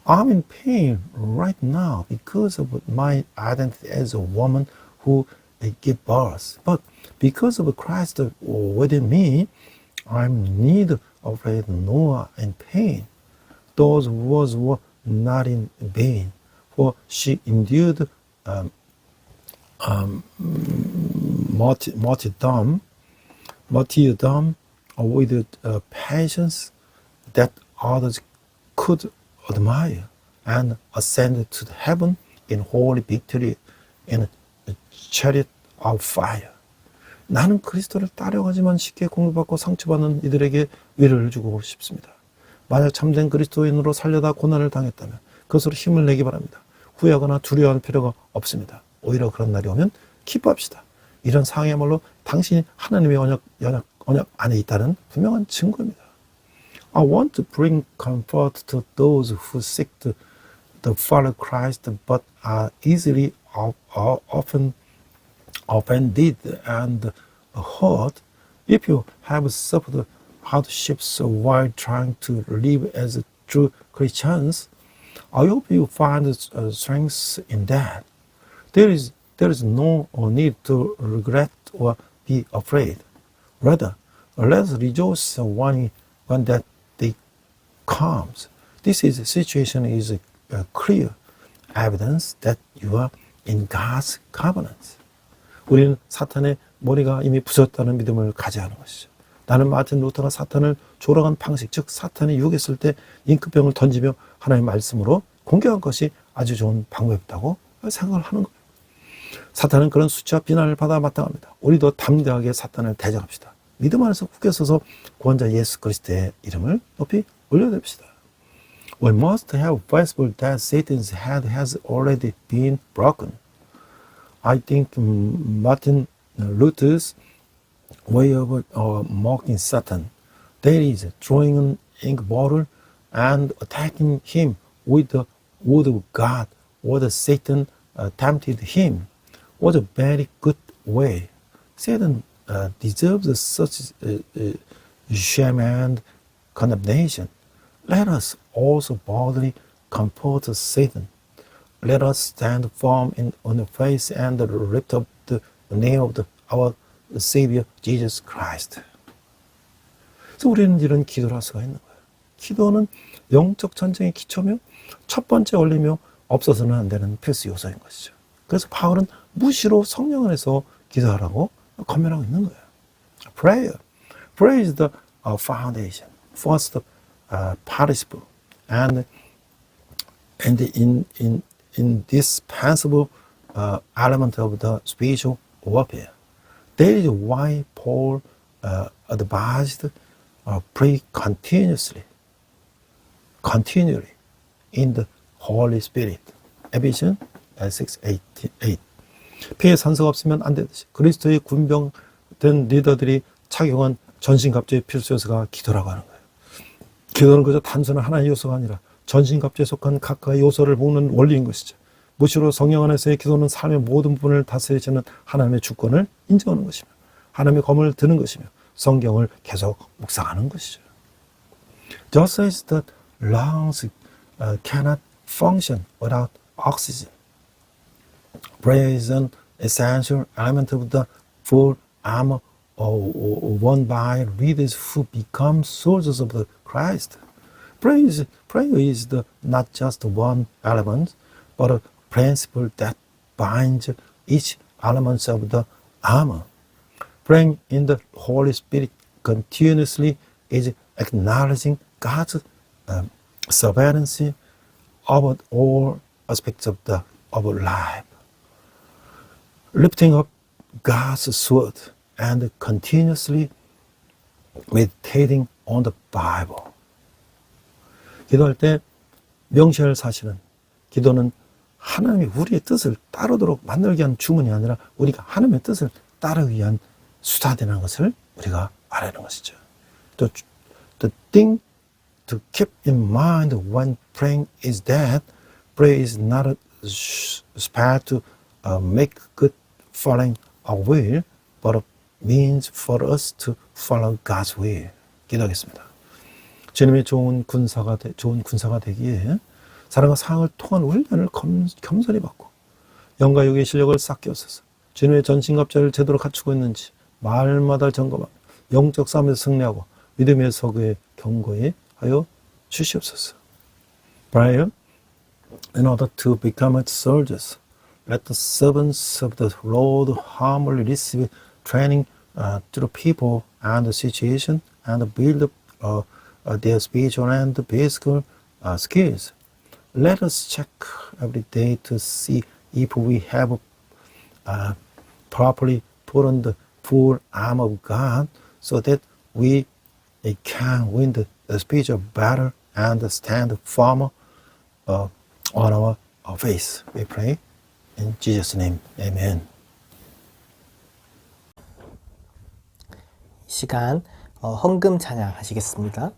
I'm in pain right now because of my identity as a woman who gave birth. But because of Christ within me, I'm neither afraid nor in pain. Those words were not in vain, for she endured martyrdom with patience that others could admire, and ascended to heaven in holy victory in a chariot of fire. 나는 그리스도를 따라가지만 쉽게 공격받고 상처받는 이들에게 위로를 주고 싶습니다. 만약 참된 그리스도인으로 살려다 고난을 당했다면 그것으로 힘을 내기 바랍니다. 후회하거나 두려워할 필요가 없습니다. 오히려 그런 날이 오면 기뻐합시다. 이런 상황이야말로 당신이 하나님의 언약 안에 있다는 분명한 증거입니다. I want to bring comfort to those who seek to follow Christ but are easily offended and hurt. If you have suffered hardships while trying to live as true Christians, I hope you find strength in that. There is no need to regret or be afraid. Rather, let's rejoice when that day comes. This is situation is a clear evidence that you are in God's covenant. 우리는 사탄의 머리가 이미 부서졌다는 믿음을 가져야 하는 것이죠. 나는 마틴 루터가 사탄을 조롱한 방식, 즉 사탄이 유혹했을 때 잉크병을 던지며 하나님의 말씀으로 공격한 것이 아주 좋은 방법이었다고 생각을 하는 거예요. 사탄은 그런 수치와 비난을 받아 마땅합니다. 우리도 담대하게 사탄을 대적합시다. 믿음 안에서 굳게 서서 구원자 예수 그리스도의 이름을 높이 올려드립시다. We must have possible that Satan's head has already been broken. I think Martin Luther's way of mocking Satan, that is, throwing an ink bottle and attacking him with the word of God, what Satan tempted him, was a very good way. Satan deserves such shame and condemnation. Let us also boldly comfort Satan. Let us stand firm on the face and lift up the name of our Savior Jesus Christ. 그래서 우리는 이런 기도를 할 수가 있는 거예요. 기도는 영적 전쟁의 기초며 첫 번째 원리며 없어서는 안 되는 필수 요소인 것이죠. 그래서 바울은 무시로 성령 안에서 기도하라고 권면하고 있는 거예요. Prayer. Prayer is the foundation, first participle, and indispensable element of the spiritual warfare. That is why Paul advised pray continually in the Holy Spirit. Ephesians 6:8. 피해 산소가 없으면 안 되듯이 그리스도의 군병된 리더들이 착용한 전신갑주의 필수 요소가 기도라고 하는 거예요. 기도는 그저 단순한 하나의 요소가 아니라 전신갑주에 속한 각각의 요소를 묶는 원리인 것이죠. 무시로 성령 안에서의 기도는 삶의 모든 부분을 다스리시는 하나님의 주권을 인정하는 것이며 하나님의 검을 드는 것이며 성경을 계속 묵상하는 것이죠. Just as the lungs cannot function without oxygen, prayer is an essential element of the full armor worn by leaders who become soldiers of the Christ. Prayer is not just one element, but a principle that binds each element of the armor. Praying in the Holy Spirit continuously is acknowledging God's surveillance over all aspects of life. Lifting up God's sword and continuously meditating on the Bible. 기도할 때 명시할 사실은 기도는 하나님이 우리의 뜻을 따르도록 만들게 하는 주문이 아니라 우리가 하나님의 뜻을 따르기 위한 수단이라는 것을 우리가 알아야 하는 것이죠. The thing to keep in mind when praying is that prayer is not a spell to make good following our will, but a means for us to follow God's will. 기도하겠습니다. 주님의 좋은 군사가 되기에 사랑과 사랑을 통한 훈련을 겸손히 받고 영과 육의 실력을 쌓게 하소서. 주님의 전신갑주를 제대로 갖추고 있는지 말마다 점검하며 영적 싸움에서 승리하고 믿음의 서구에 경고에 하여 주시옵소서. Prayer, in order to become soldiers, let the servants of the Lord humbly receive training through people and the situation and build up their spiritual and physical skills. Let us check every day to see if we have properly put on the full armor of God so that we can win the spiritual battle and stand firm on our faith. We pray in Jesus' name. Amen. 시간 헌금 찬양 하시겠습니다.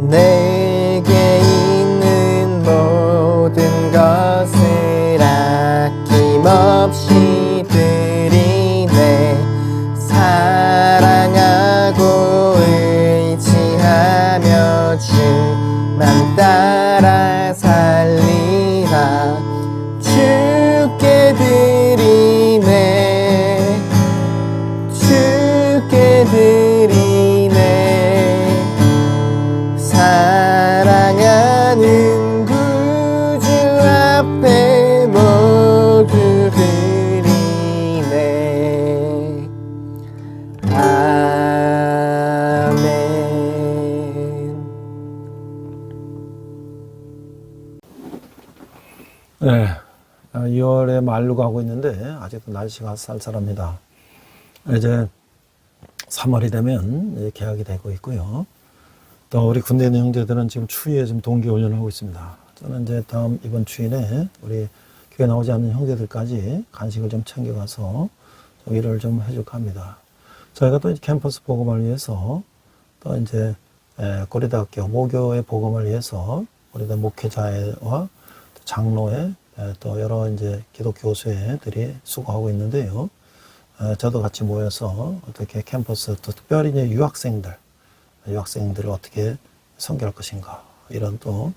내게 있는 모든 것을 아낌없이 드리네. 사랑하고 의지하며 주만 따라 살리라. 네, 2월에 말로 가고 있는데 아직도 날씨가 쌀쌀합니다. 이제 3월이 되면 이제 개학이 되고 있고요. 또 우리 군대 있는 형제들은 지금 추위에 지금 동계훈련을 하고 있습니다. 저는 이제 이번 추위에 우리 교회 나오지 않는 형제들까지 간식을 좀 챙겨가서 좀 일을 좀 해줄까 합니다. 저희가 또 이제 캠퍼스 복음을 위해서 또 이제 고려대학교 모교의 복음을 위해서 고려대 목회자와 장로회 또 여러 이제 기독교 교수회들이 수고하고 있는데요. 저도 같이 모여서 어떻게 캠퍼스 또 특별히 이제 유학생들을 어떻게 섬겨할 것인가 이런 또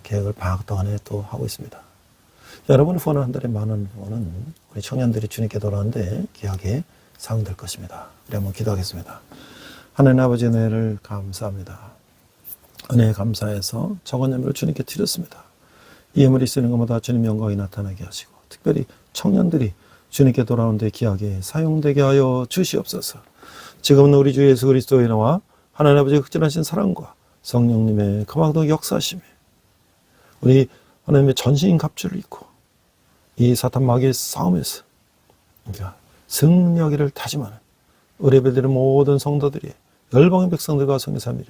계획을 방학 동안에 또 하고 있습니다. 여러분이 후원을 한달에 많은 후원은 우리 청년들이 주님께 돌아오는데 귀하게 사용될 것입니다. 우리 한번 기도하겠습니다. 하나님 아버지 은혜를 감사합니다. 은혜에 감사해서 적은 예물을 주님께 드렸습니다. 이 예물이 쓰는 것마다 주님 영광이 나타나게 하시고 특별히 청년들이 주님께 돌아오는데 귀하게 사용되게 하여 주시옵소서. 지금은 우리 주 예수 그리스도의 나와 하나님 아버지의 극진하신 사랑과 성령님의 거막도 역사하심에 우리 하나님의 전신 갑주를 입고 이 사탄 마귀의 싸움에서 승리하기를 다짐하는 우리 예배드리는 모든 성도들이 열방의 백성들과 성교사들이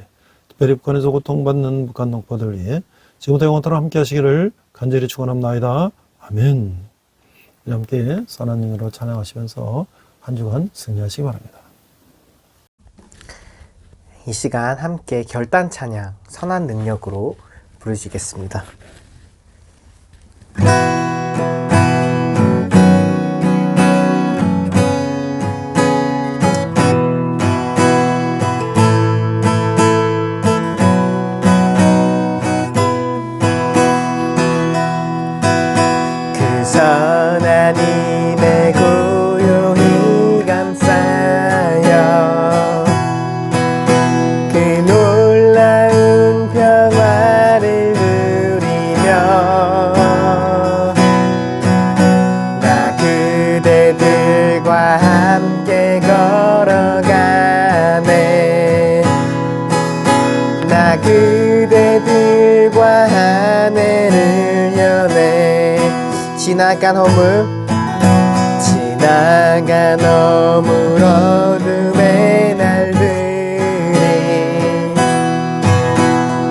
특별히 북한에서 고통받는 북한 동포들 위해 지금부터 영원토록 함께 하시기를 간절히 축원합니다. 아멘. 함께 선한 영으로 찬양하시면서 한 주간 승리하시기 바랍니다. 이 시간 함께 결단 찬양 선한 능력으로 부르시겠습니다. 선한 힘에 고요히 감싸여 그 놀라운 평화를 누리며 나 그대들과 함께 걸어가네 나 그대들과 하늘을 여네 지나간 어물 어둠의 날들이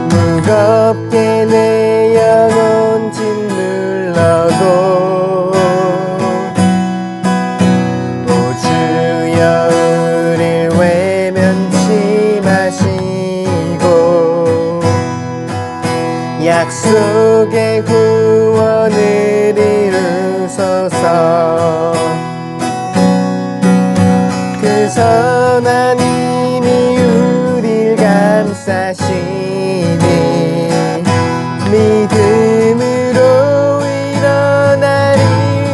무겁게 내 영혼 짓눌러도 오 주여 우릴 외면치 마시고 약속의 구원을 이루소서 그 선한 힘이 우릴 감싸시니 믿음으로 일어나를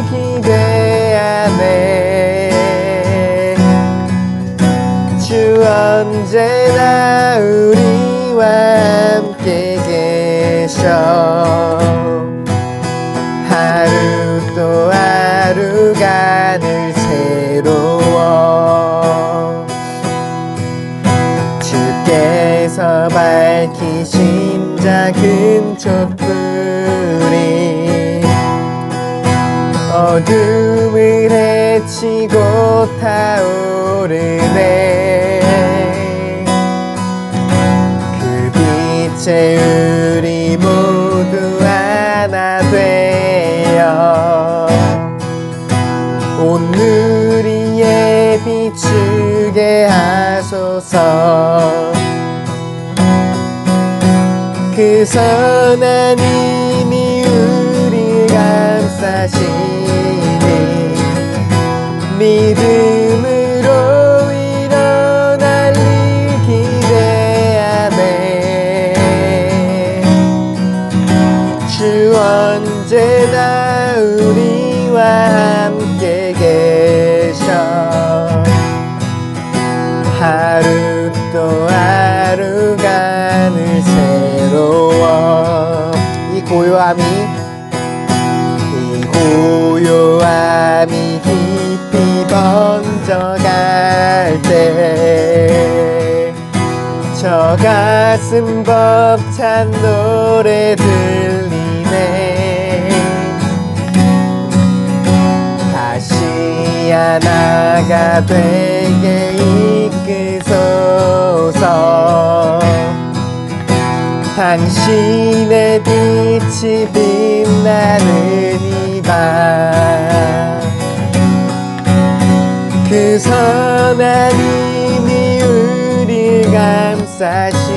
기대하네 주 언제나 우리와 함께 계셔 하루 또 하루가 늘 새로워 주께서 밝히신 작은 촛불이 어둠을 헤치고 타오르네 그 빛에 우리 모두 하나 되어 오늘 위에 비추게 하소서 그 선한 힘이 우리 감싸시니 믿음으로 일어날 일 기대하네 주 언제나 우리와 함께 계셔 하루 또 하루가 늘 새로워 이 고요함이 깊이 번져갈 때 저 가슴 벅찬 노래 들리네 하나가 되게 이끄소서. 당신의 빛이 빛나는 이 밤, 그 선한 힘이 우릴 감싸시니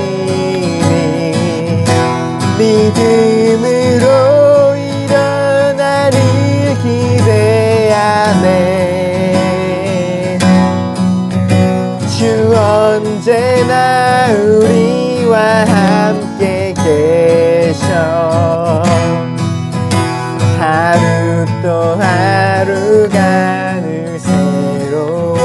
믿음으로 일어나를 기대하네. 주 언제나 우리와 함께 계셔. 하루 또 하루가 늘 새로워.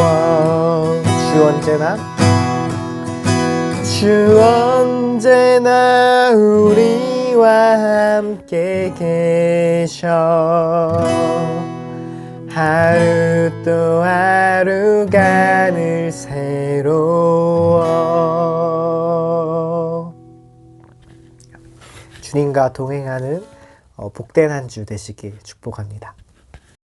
주 언제나 우리와 함께 계셔. 하루 또 하루가 늘 새로워. 주님과 동행하는 복된 한 주 되시길 축복합니다.